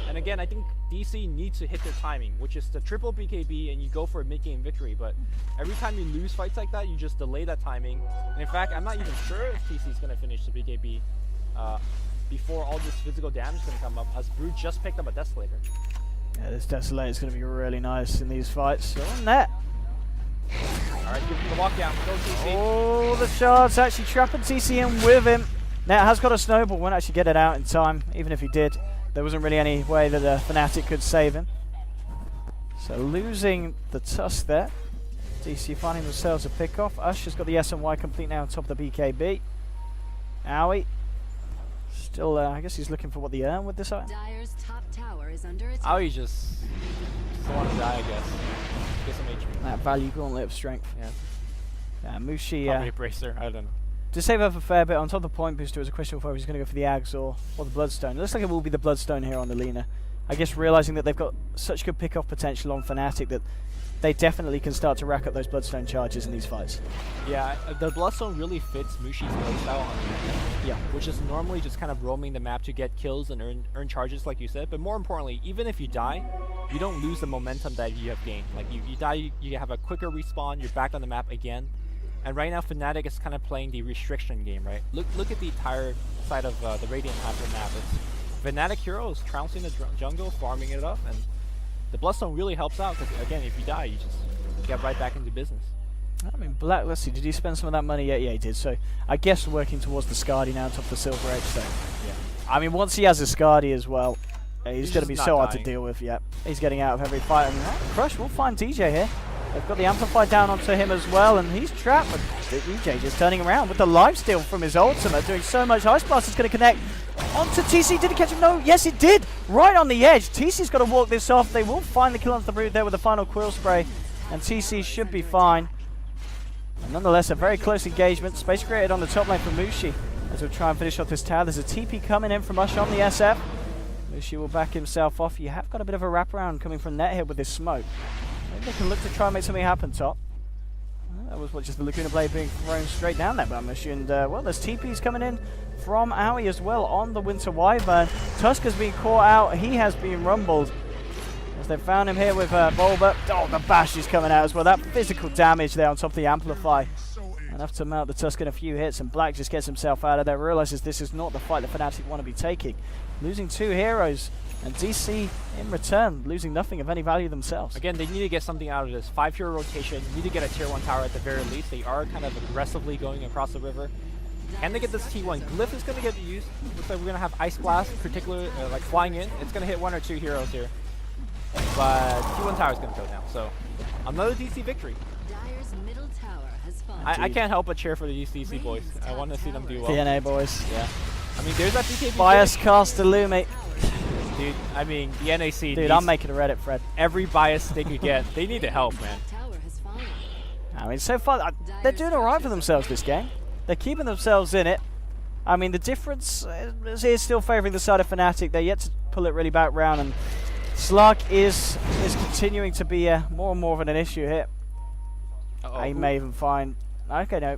And again, I think DC needs to hit their timing, which is the triple BKB and you go for a mid-game victory, but every time you lose fights like that, you just delay that timing. And in fact, I'm not even sure if TC is going to finish the BKB before all this physical damage is going to come up, as Brood just picked up a Desolator. Yeah, this Desolator is going to be really nice in these fights. So on net. Alright, give him the walk down. Go TC. Oh, the shards actually trapping TC in with him. Now has got a snowball, won't actually get it out in time, even if he did. There wasn't really any way that the Fnatic could save him. So losing the Tusk there. DC finding themselves a pick off. Ush has got the SNY complete now on top of the BKB. Owie. Still, I guess he's looking for what the earn with this item. Dire's top tower is under attack. Owie just want to die, I guess. Get some HP. That value gauntlet of strength. Yeah. Mushi. Probably a bracer, I don't know. to save up a fair bit on top of the point booster, it was a question of whether he's going to go for the Ags or the Bloodstone. It looks like it will be the Bloodstone here on the Lina. I guess realizing that they've got such good pick-off potential on Fnatic that they definitely can start to rack up those Bloodstone charges in these fights. Yeah, the Bloodstone really fits Mushi's playstyle on the Yeah. which is normally just kind of roaming the map to get kills and earn charges, like you said. But more importantly, even if you die, you don't lose the momentum that you have gained. Like you die, you have a quicker respawn, you're back on the map again. And right now, Fnatic is kind of playing the restriction game, right? Look at the entire side of the Radiant half of the map. It's Fnatic heroes trouncing the jungle, farming it up, and the Bloodstone really helps out because, again, if you die, you just get right back into business. I mean, Black, let's see, did he spend some of that money yet? Yeah, he did. So I guess working towards the Skadi now on top of the Silver Edge. So Yeah. I mean, once he has a Skadi as well, he's going to be just so not hard to dying. deal with. Yep, he's getting out of every fight. And Crush will find DJ here. They've got the Amplify down onto him as well, and he's trapped. But DJ just turning around with the lifesteal from his ultimate, doing so much. Ice Blast is going to connect onto TC. Did it catch him? No. Yes, it did. Right on the edge. TC's got to walk this off. They will find the kill onto the root there with the final Quill Spray, and TC should be fine. And nonetheless, a very close engagement. Space created on the top lane for Mushi as we'll try and finish off this tower. There's a TP coming in from Ush on the SF. Mushi will back himself off. You have got a bit of a wraparound coming from net here with this smoke. Maybe they can look to try and make something happen, top. That was just the Laguna Blade being thrown straight down there by Mushi. And, well, there's TPs coming in from Aoi as well on the Winter Wyvern. Tusk has been caught out. He has been rumbled. As they've found him here with Bulba. Oh, the bash is coming out as well. That physical damage there on top of the Amplify. Enough to mount the Tusk in a few hits, and Black just gets himself out of there. Realizes this is not the fight that Fnatic want to be taking. Losing 2 heroes, and DC in return losing nothing of any value themselves. Again, they need to get something out of this 5-hero rotation. Need to get a tier 1 tower at the very least. They are kind of aggressively going across the river. Can they get this T1? Glyph is going to get used. Looks like we're going to have Ice Blast, particularly like flying in. It's going to hit 1 or 2 heroes here. But T1 tower is going to go down. So another DC victory. Dyer's middle tower has fallen. I can't help but cheer for the DC boys. I want to see them do well. DNA boys. Yeah. I mean, there's that BKB. Bias caster Lumi. Dude, I mean, the NAC Dude, needs I'm making a Reddit thread. every bias they could get. They need the help, man. Tower has fallen. I mean, so far, they're doing alright for themselves this game. They're keeping themselves in it. I mean, the difference is still favouring the side of Fnatic. They're yet to pull it really back round, and Slug is continuing to be more and more of an issue here. He may even find... Okay, no.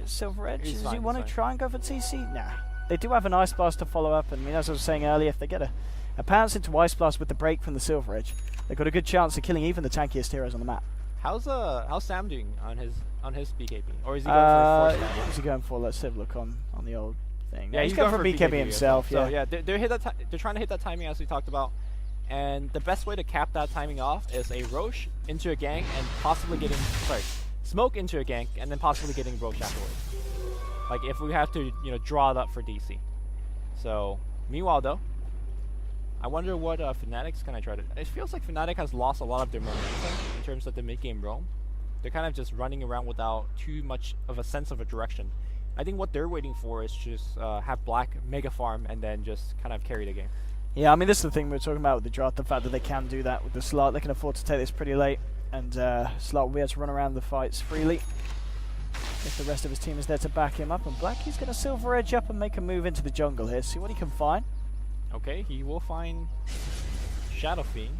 Silver Edge. Does he want to try and go for TC? Nah. They do have an Ice Blast to follow up, and I mean, as I was saying earlier, if they get a pounce into Ice Blast with the break from the Silver Edge, they've got a good chance of killing even the tankiest heroes on the map. How's Sam doing on his BKB? Or is he going for a what is he going for? Let's have a look on the old thing. Yeah, he's going for BKB himself. So Yeah. they're trying to hit that timing as we talked about, and the best way to cap that timing off is a Roche into a gank and possibly getting smoke into a gank and then possibly getting Roche afterwards. Like if we have to draw it up for DC. So meanwhile though, I wonder what Fnatic's gonna try to. It feels like Fnatic has lost a lot of their momentum in terms of the mid-game roam. They're kind of just running around without too much of a sense of a direction. I think what they're waiting for is just have Black mega farm and then just kind of carry the game. Yeah, I mean, this is the thing we were talking about with the draft, the fact that they can do that with the slot. They can afford to take this pretty late, and Slot will be able to run around the fights freely if the rest of his team is there to back him up. And Black, he's going to Silver Edge up and make a move into the jungle here, see what he can find. Okay, he will find Shadow Fiend.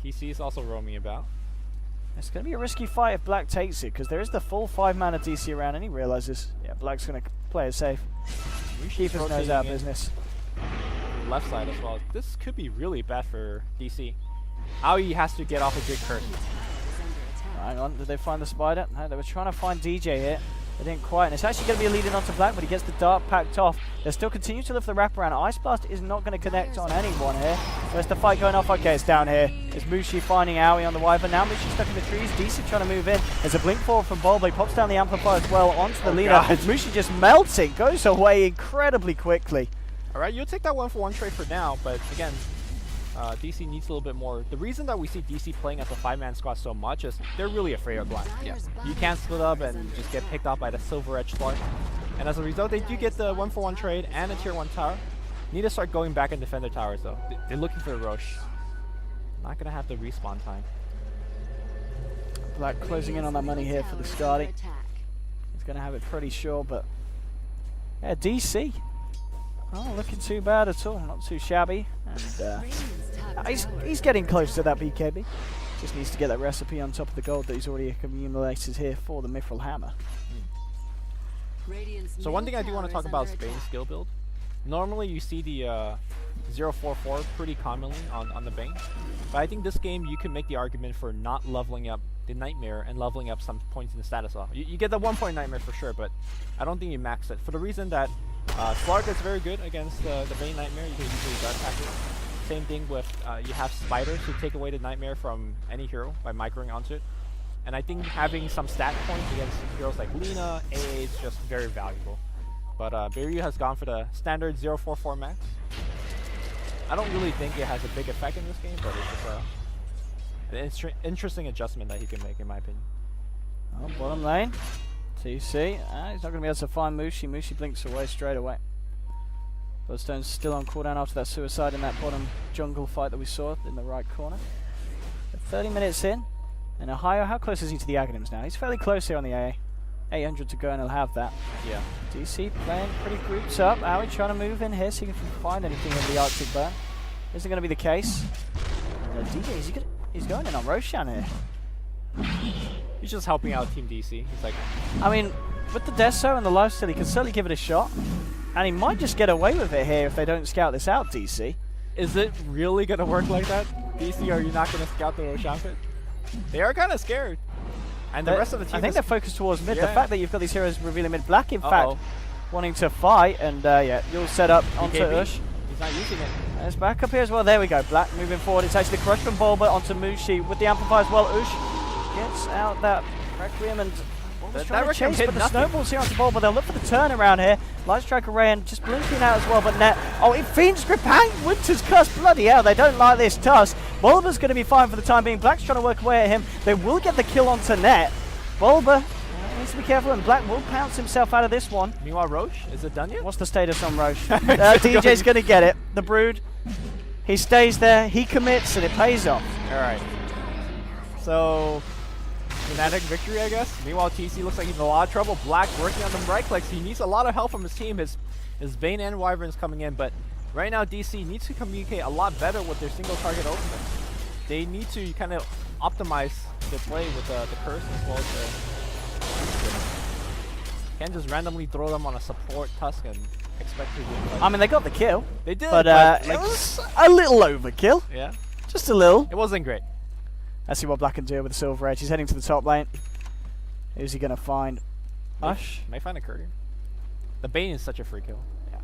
TC is also roaming about. It's going to be a risky fight if Black takes it, because there is the full 5-mana DC around, and he realizes, yeah, Black's going to play it safe. Keep his nose out of business. Left side as well. This could be really bad for DC. Aoi has to get off a good curse. Hang on, did they find the spider? No, they were trying to find DJ here. They didn't quite, and it's actually going to be a lead in onto Black, but he gets the dart packed off. They still continue to lift the wraparound. Ice Blast is not going to connect on anyone here. Where's the fight going off? Okay, it's down here. It's Mushi finding Aoi on the Wyvern. Now Mushi's stuck in the trees. DC trying to move in. There's a blink forward from Bulba. He pops down the Amplifier as well onto the leader. Mushi just melting. Goes away incredibly quickly. Alright, you'll take that 1-for-1 trade for now, but again, DC needs a little bit more. The reason that we see DC playing as a 5-man squad so much is they're really afraid of Black. Yeah. You can't split up and just get picked up by the Silver Edge Spark. And as a result, they do get the 1-for-1 trade and a tier 1 tower. Need to start going back and defend their towers though. They're looking for a Roche. Not gonna have the respawn time. Black closing in on that money here for the Skadi. He's going to have it pretty sure, but yeah, DC. Oh, looking too bad at all. Not too shabby. And Radiant's top he's getting close to that BKB. Just needs to get that recipe on top of the gold that he's already accumulated here for the Mithril Hammer. Radiant's So one thing I do middle want to tower talk is about under Spain's attack. skill build. Normally you see the 044 pretty commonly on the Bane, but I think this game you can make the argument for not leveling up the Nightmare and leveling up some points in the status off. You get the 1 point Nightmare for sure, but I don't think you max it for the reason that Slark is very good against the Bane Nightmare. You can usually Dark Hack it. Same thing with you have Spiders who take away the Nightmare from any hero by microing onto it. And I think having some stat points against heroes like Lina, AA is just very valuable. But Beirut has gone for the standard 044 max. I don't really think it has a big effect in this game, but it's just an interesting adjustment that he can make, in my opinion. Oh, bottom lane. TC. He's not going to be able to find Mushi. Mushi blinks away straight away. Bloodstone's still on cooldown after that suicide in that bottom jungle fight that we saw in the right corner. But 30 minutes in. And Ohio, how close is he to the Aghanims now? He's fairly close here on the AA. 800 to go and he'll have that. Yeah. DC playing pretty groups up. Aoi trying to move in here, see if he can find anything in the Arctic burn. Isn't going to be the case. DJ, he's going in on Roshan here. He's just helping out Team DC. He's like, I mean, with the Deso and the lifesteal, he can certainly give it a shot. And he might just get away with it here if they don't scout this out, DC. is it really going to work like that? DC, are you not going to scout the Roshan pit? They are kind of scared. And the rest of the team I think they're focused towards mid. The fact that you've got these heroes revealing mid. Black, in fact, wanting to fight. And yeah, you'll set up onto Ush. He's not using it. And it's back up here as well. There we go. Black moving forward. It's actually the crush from Bulba onto Mushi with the amplifier as well. Ush gets out that Requiem and Bulba's trying to chase, but the snowballs here onto Bulba. They'll look for the turnaround here. Light Strike Array and just blinking out as well, but net. Oh, it Fiend's Grip, Hang, Winter's Curse. Bloody hell, they don't like this Tusk. Bulba's going to be fine for the time being. Black's trying to work away at him. They will get the kill onto net. Bulba needs to be careful, and Black will pounce himself out of this one. Meanwhile, Roche, is it done yet? What's the status on Roche? DJ's going to get it. The Brood. He stays there, he commits, and it pays off. Alright. So, Fnatic victory, I guess. Meanwhile, TC looks like he's in a lot of trouble. Black working on them right clicks. He needs a lot of help from his team. His Bane and Wyvern's coming in, but right now DC needs to communicate a lot better with their single target ultimate. They need to kind of optimize the play with the curse as well as the... Can't just randomly throw them on a support Tusk and expect to win. I mean, they got the kill. They did, but like, it was a little overkill. Yeah. Just a little. It wasn't great. Let's see what Black can do with the Silver Edge. He's heading to the top lane. Who's he going to find? Ush? Might find a courier. The Bane is such a free kill. Yeah.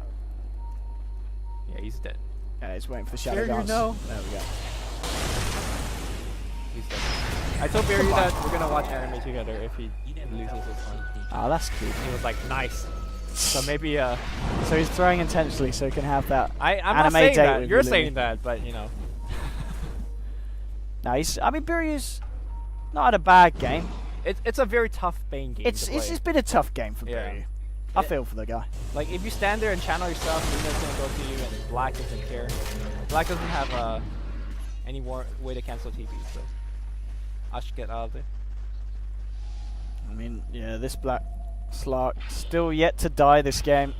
Yeah, he's dead. Yeah, he's waiting for the Shadow There you Dance. know. There we go. He's dead. I told Barry that we're going to watch anime together if he loses his one. Oh, that's cute. He was like, nice. So maybe, So he's throwing intentionally so he can have that I'm anime not saying date that. with You're Lumi. saying that, but you know. No, I mean, Biryu's not had a bad game. It's a very tough Bane game It's to play. been a tough game for Yeah. Biryu. I feel for the guy. Like, if you stand there and channel yourself, Luna's going to go to you, and Black doesn't care. Black doesn't have any more way to cancel TP, so I should get out of there. I mean, yeah, this Black Slark still yet to die this game.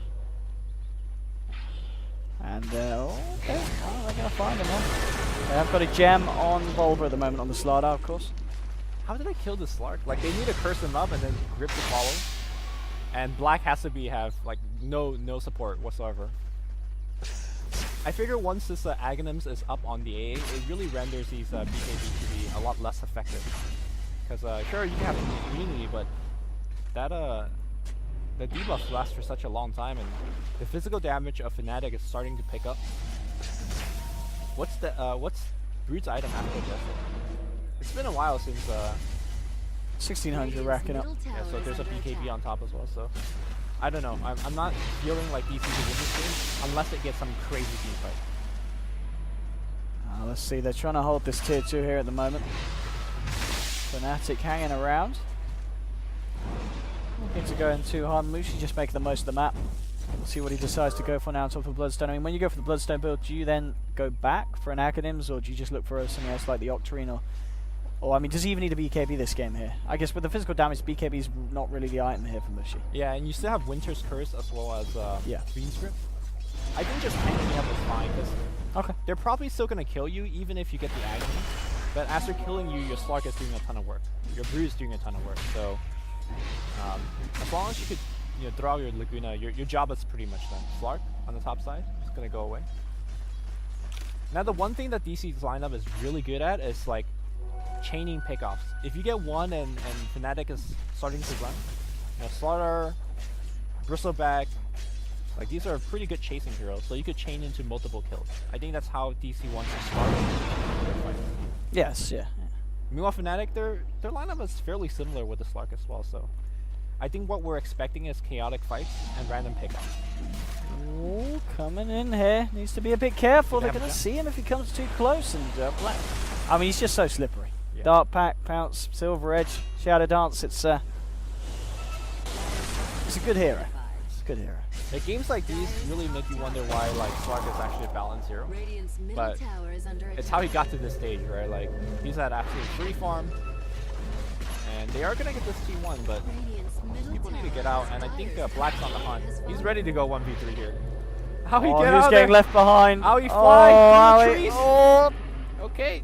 And, okay. Oh, they're going to find him, huh? They have got a gem on Volva at the moment on the Slardar, of course. How did I kill this Slark? Like, they need to curse him up and then grip to follow. And Black has to have like no support whatsoever. I figure once this Aghanims is up on the AA, it really renders these BKB to be a lot less effective. Because sure, you can have immunity, but that the debuff lasts for such a long time, and the physical damage of Fnatic is starting to pick up. What's Brood's item after this? It's been a while since 1600 racking up. yeah, so there's a BKB on top as well. So I don't know. I'm not feeling like DC can win this game unless it gets some crazy team fight. Let's see, they're trying to hold this tier 2 here at the moment. Fnatic hanging around. Looking to go in too hard. Mushi just making the most of the map. We'll see what he decides to go for now on top of Bloodstone. I mean, when you go for the Bloodstone build, do you then go back for an Aghanims, or do you just look for something else like the Octarine or Or, I mean, does he even need a BKB this game here? I guess with the physical damage, BKB is not really the item here for Mushi. Yeah, and you still have Winter's Curse as well as Fiend's Grip. I think just tanking up is fine, because they're probably still going to kill you even if you get the agony. But as they're killing you, your Slark is doing a ton of work. Your Brew is doing a ton of work. So as long as you could throw out your Laguna, your job is pretty much done. Slark on the top side is going to go away. Now the one thing that DC's lineup is really good at is like chaining pickoffs. If you get one and Fnatic is starting to run, Slaughter, Bristleback, like these are pretty good chasing heroes, so you could chain into multiple kills. I think that's how DC wants to start their fight. Yes, yeah. Meanwhile, Fnatic, their lineup is fairly similar with the Slark as well, so I think what we're expecting is chaotic fights and random pickoffs. Oh, coming in here. Needs to be a bit careful. They're going to see him if he comes too close. And Black. I mean, he's just so slippery. Yeah. Dark Pack, Pounce, Silver Edge, Shadow Dance. It's a good hero. It's a good hero. Like, games like these really make you wonder why like Slark is actually a balanced hero. But it's how he got to this stage, right? Like, he's at absolute free farm. And they are going to get this T1, but people need to get out. And I think Black's on the hunt. He's ready to go 1v3 here. How he get out he's getting left behind. How he fly through the trees. Oh. Okay.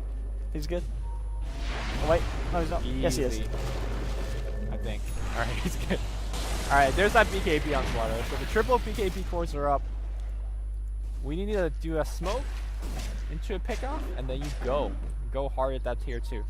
He's good. Oh, wait. No, he's not. Easy. Yes, he is. I think. Alright, he's good. Alright, there's that BKB on Slaughter. So the triple BKB cores are up. We need to do a smoke into a pickoff, and then you go. Go hard at that tier 2.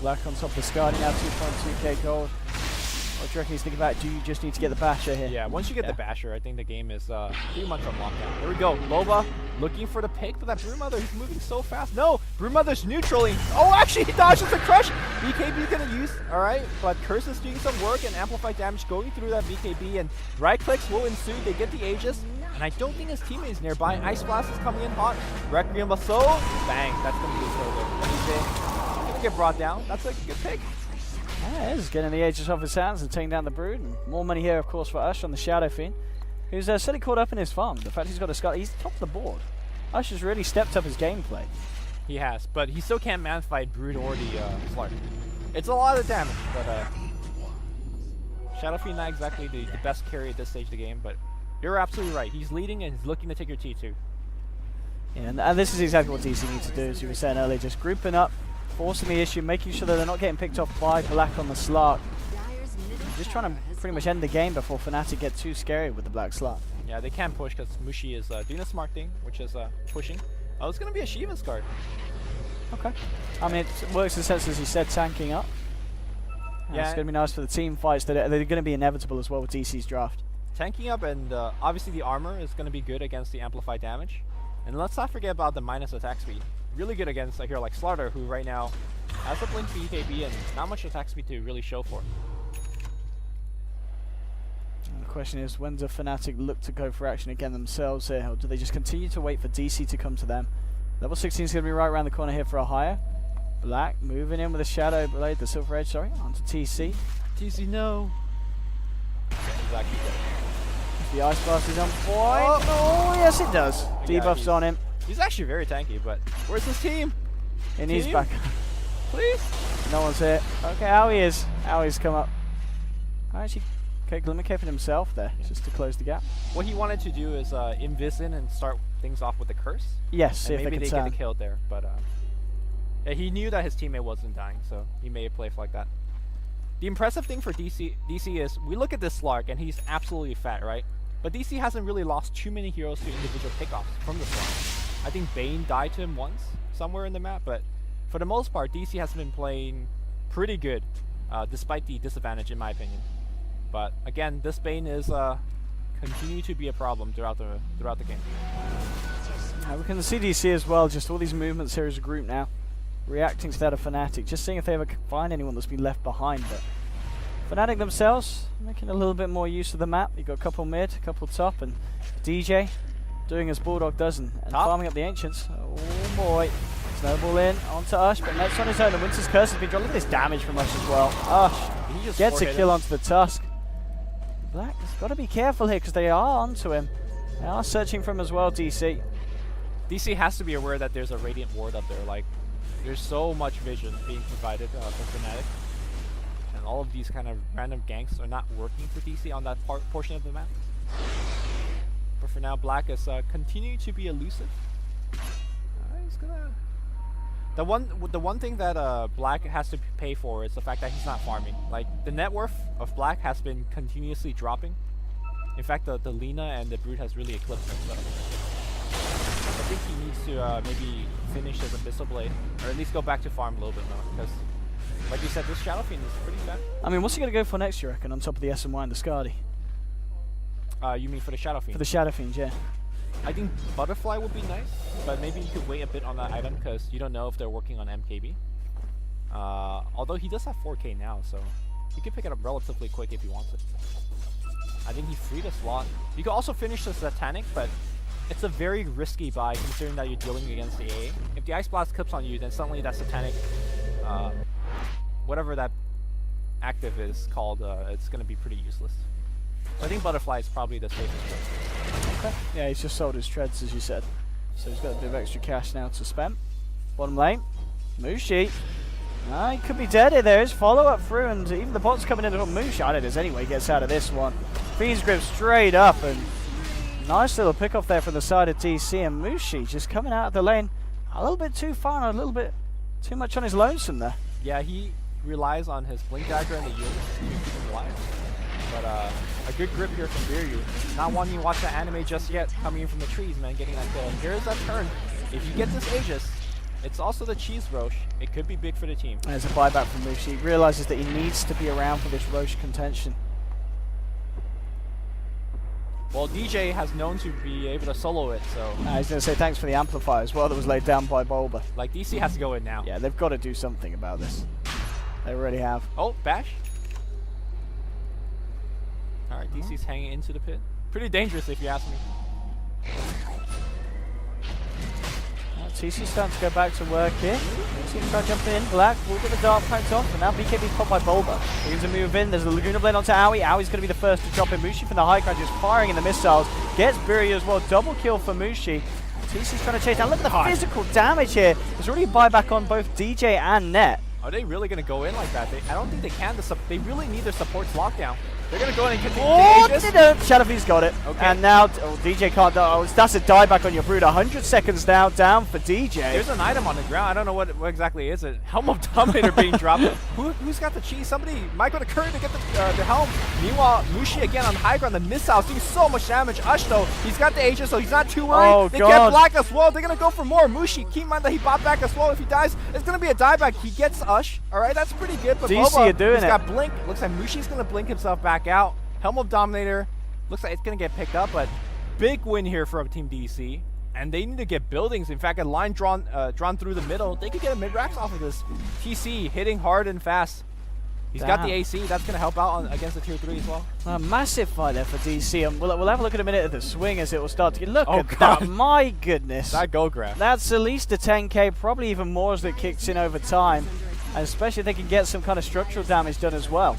Black on top of the Scardy now, 2.2k gold. What do you reckon he's thinking about? Do you just need to get the Basher here? Yeah, once you get the Basher, I think the game is pretty much on lockdown. There we go. Loba looking for the pick, but that Brewmother, he's moving so fast. No! Brewmother's neutraling. Oh, actually, he dodges the crush! BKB gonna use, alright, but Curse is doing some work and amplified damage going through that BKB, and right clicks will ensue. They get the Aegis, and I don't think his teammate is nearby. Ice Blast is coming in hot. Requiem Assault. Bang, that's gonna be his shoulder. Get brought down. That's a good pick. Yeah, he's getting the Aegis off his hands and taking down the Brood. And more money here, of course, for Ush on the Shadow Fiend, who's certainly caught up in his farm. The fact he's got a Scar, he's top of the board. Ush has really stepped up his gameplay. He has, but he still can't man-fight Brood or the Slark. It's a lot of damage, but Shadow Fiend not exactly the best carry at this stage of the game, but you're absolutely right. He's leading and he's looking to take your T2. Yeah, and this is exactly what DC needs to do, as you were saying earlier, just grouping up, forcing the issue, making sure that they're not getting picked off by Black on the Slark. Just trying to pretty much end the game before Fnatic get too scary with the Black Slark. Yeah, they can't push because Mushi is doing a smart thing, which is pushing. Oh, it's going to be a Shiva's card. Okay. I mean, it works in the sense, as you said, tanking up. Yeah, it's going to be nice for the team fights that they're going to be inevitable as well with DC's draft. Tanking up, and obviously the armor is going to be good against the amplified damage. And let's not forget about the minus attack speed. Really good against a hero like Slaughter, who right now has a blink BKB and not much attack speed to really show for. And the question is, when do Fnatic look to go for action again themselves here? Or do they just continue to wait for DC to come to them? Level 16 is going to be right around the corner here for a hire. Black moving in with a Shadow Blade, the Silver Edge, sorry, onto TC. TC, no. Exactly. The Ice Blast is on point. Oh, yes it does. Debuff's on him. He's actually very tanky, but where's his team? He needs back. Please? No one's here. Okay, Owie's come up. Actually, okay, Glimmer caping himself there, just to close the gap. What he wanted to do is invis in and start things off with the Curse. Yes, see if maybe they get the kill there, but yeah, he knew that his teammate wasn't dying, so he made a play like that. The impressive thing for DC is, we look at this Slark, and he's absolutely fat, right? But DC hasn't really lost too many heroes to individual pickoffs from the Slark. I think Bane died to him once, somewhere in the map, but for the most part, DC has been playing pretty good, despite the disadvantage, in my opinion. But again, this Bane is continue to be a problem throughout the game. We can see DC as well, just all these movements here as a group now, reacting to that of Fnatic, just seeing if they ever find anyone that's been left behind. But Fnatic themselves making a little bit more use of the map. You've got a couple mid, a couple top, and DJ doing as Bulldog does and farming up the Ancients. Oh boy. Snowball in onto Ush, but Net's on his own. The Winter's Curse has been drawn. Look at this damage from Ush as well. Ush He just gets a kill onto the Tusk. Black has got to be careful here because they are onto him. They are searching for him as well, DC. DC has to be aware that there's a Radiant Ward up there. Like, there's so much vision being provided for Fnatic. And all of these kind of random ganks are not working for DC on that portion of the map. But for now, Black is continuing to be elusive. He's gonna... The one thing that Black has to pay for is the fact that he's not farming. Like, the net worth of Black has been continuously dropping. In fact, the Lina and the Brute has really eclipsed him. So I think he needs to maybe finish his Abyssal Blade, or at least go back to farm a little bit more. Because, like you said, this Shadow Fiend is pretty bad. I mean, what's he going to go for next, you reckon, on top of the SMY and the Skadi? You mean for the Shadow Fiend? For the Shadow Fiend, yeah. I think Butterfly would be nice, but maybe you could wait a bit on that item because you don't know if they're working on MKB. Although he does have 4K now, so he could pick it up relatively quick if he wants it. I think he freed a slot. You could also finish the Satanic, but it's a very risky buy considering that you're dealing against the AA. If the Ice Blast clips on you, then suddenly that Satanic, whatever that active is called, it's going to be pretty useless. I think Butterfly is probably the safest choice. Okay. Yeah, he's just sold his treads, as you said. So he's got a bit of extra cash now to spend. Bottom lane, Mushi. He could be dead here. There is follow-up through, and even the bot's coming in. Mushi, I know it is anyway, gets out of this one. Fiend's Grip straight up, and nice little pick-off there from the side of DC, and Mushi just coming out of the lane a little bit too far and a little bit too much on his lonesome there. Yeah, he relies on his Blink Dagger and the Yield to keep him alive. But a good grip here from Biryu. Not wanting to watch that anime just yet, coming in from the trees, man, getting that kill. And here's that turn. If you get this Aegis, it's also the Cheese Roche. It could be big for the team. There's a buyback from Mushi. He realizes that he needs to be around for this Roche contention. Well, DJ has known to be able to solo it, so... I was going to say thanks for the amplifier as well that was laid down by Bulba. Like, DC has to go in now. Yeah, they've got to do something about this. They already have. Oh, Bash. Alright, DC's hanging into the pit. Pretty dangerous if you ask me. TC's starting to go back to work here. Team try jumping in. Black will get the Dark Pact off, and now BKB's popped by Bulba. He's to move in. There's the Laguna Blade onto Aoi. Aoi's going to be the first to drop in. Mushi from the high ground just firing in the missiles. Gets Biryu as well. Double kill for Mushi. TC's trying to chase down. Look at the physical damage here. There's already a buyback on both DJ and Net. Are they really going to go in like that? I don't think they can. They really need their supports lockdown. They're going to go in and continue the Aegis. They don't. Shadowfiend's got it. Okay. And now DJ can't die. Oh, that's a dieback on your Brood. 100 seconds now down for DJ. There's an item on the ground. I don't know what exactly is it. Helm of Dominator being dropped. Who's got the cheese? Somebody might go to Curry to get the helm. Meanwhile, Mushi again on high ground. The missiles doing so much damage. Ush though, he's got the Aegis, so he's not too worried. Oh, they get Black as well. They're going to go for more. Mushi, keep in mind that he bought back as well. If he dies, it's going to be a dieback. He gets Ush. All right, that's pretty good. But DC are doing it. He's got Blink. Looks like Mushi's going to blink himself back out. Helm of Dominator, looks like it's going to get picked up, but big win here for Team DC. And they need to get buildings. In fact, a line drawn through the middle. They could get a mid-rax off of this. TC hitting hard and fast. He's got the AC. That's going to help out against the tier 3 as well. A massive fight there for DC. And we'll have a look in a minute at the swing as it will start to get... Look at God. that. My goodness. That go grab. That's at least a 10k, probably even more as it kicks in over time. And especially if they can get some kind of structural damage done as well.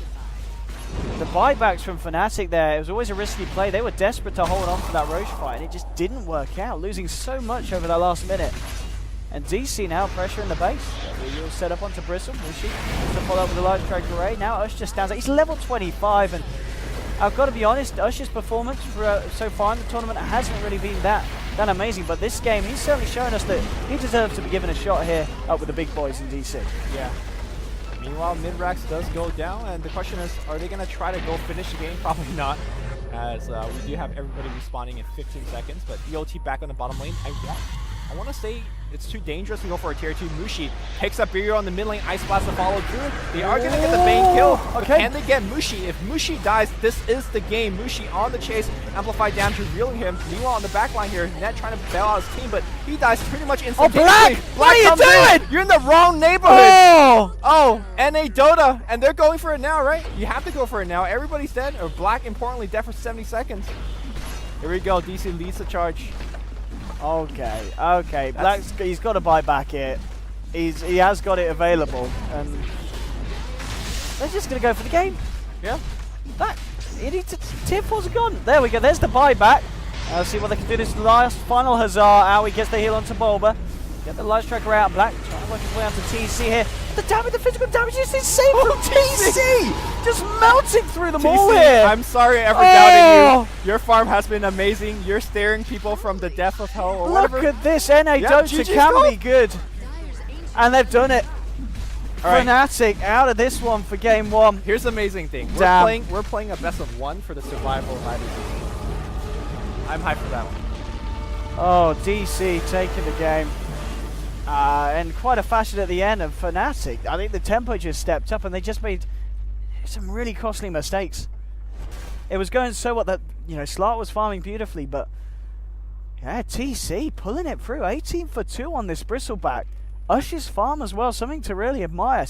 The buybacks from Fnatic there, it was always a risky play. They were desperate to hold on for that Roche fight, and it just didn't work out, losing so much over that last minute. And DC now pressuring the base. You'll set up onto Bristle. Mushi to follow up with a large trade array. Now Ush just stands out. He's level 25, and I've got to be honest, Ush's performance for, so far in the tournament hasn't really been that amazing. But this game, he's certainly shown us that he deserves to be given a shot here up with the big boys in DC. Yeah. Meanwhile, Midrax does go down, and the question is, are they going to try to go finish the game? Probably not, as we do have everybody respawning in 15 seconds, but EOT back on the bottom lane. I want to say it's too dangerous to go for a tier 2. Mushi picks up Biryu on the mid lane, Ice Blast to follow through. They are going to get the Bane kill, but can they get Mushi? If Mushi dies, this is the game. Mushi on the chase, amplified damage revealing him. Meanwhile, on the back line here, Net trying to bail out his team, but he dies pretty much instantaneously. Black! What are you doing? You're in the wrong neighborhood! Oh, NA Dota, and they're going for it now, right? You have to go for it now. Everybody's dead, or Black, importantly, dead for 70 seconds. Here we go, DC leads the charge. Okay. Black's he's got to buy back here. He has got it available, and they're just gonna go for the game. Yeah. Tier 4's are gone. There we go. There's the buyback. Let's see what they can do. This last final Huzzah. Owie gets the heal onto Bulba. Get the light striker out. Black trying to work his way onto TC here. The damage, the physical damage is insane from TC! Just melting through them all here. I'm sorry I ever doubted you. Your farm has been amazing. You're staring people from the depth of hell or Look whatever. at this. NA Dota GG's can goal. be good. And they've done it. All right. Fnatic out of this one for game 1. Here's the amazing thing. Damn. We're playing a best of 1 for the survival of IDC. I'm hyped for that one. Oh, DC taking the game. And quite a fashion at the end of Fnatic. I think the tempo just stepped up and they just made some really costly mistakes. It was going so well that, you know, Slark was farming beautifully, but yeah, TC pulling it through. 18 for 2 on this Bristleback. Ush's farm as well, something to really admire.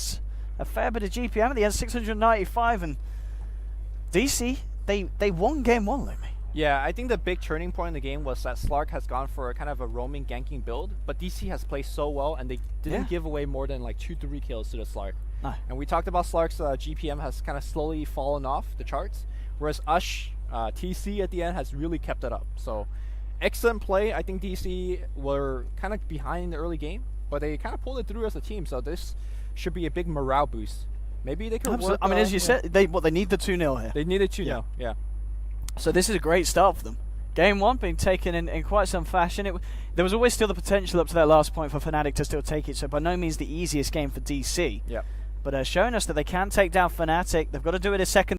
A fair bit of GPM at the end, 695, and DC, they won game 1, Lumi. Yeah, I think the big turning point in the game was that Slark has gone for a kind of a roaming ganking build, but DC has played so well and they didn't give away more than like 2-3 kills to the Slark. No. And we talked about Slark's GPM has kind of slowly fallen off the charts, whereas Ush, TC at the end has really kept it up. So excellent play. I think DC were kind of behind in the early game, but they kind of pulled it through as a team, so this should be a big morale boost. Maybe they could work. I mean, as you said, they need the 2-0 here. They needed 2-0, yeah. So this is a great start for them. Game 1 being taken in quite some fashion. There was always still the potential up to that last point for Fnatic to still take it, so by no means the easiest game for DC. Yeah. But showing us that they can take down Fnatic. They've got to do it a second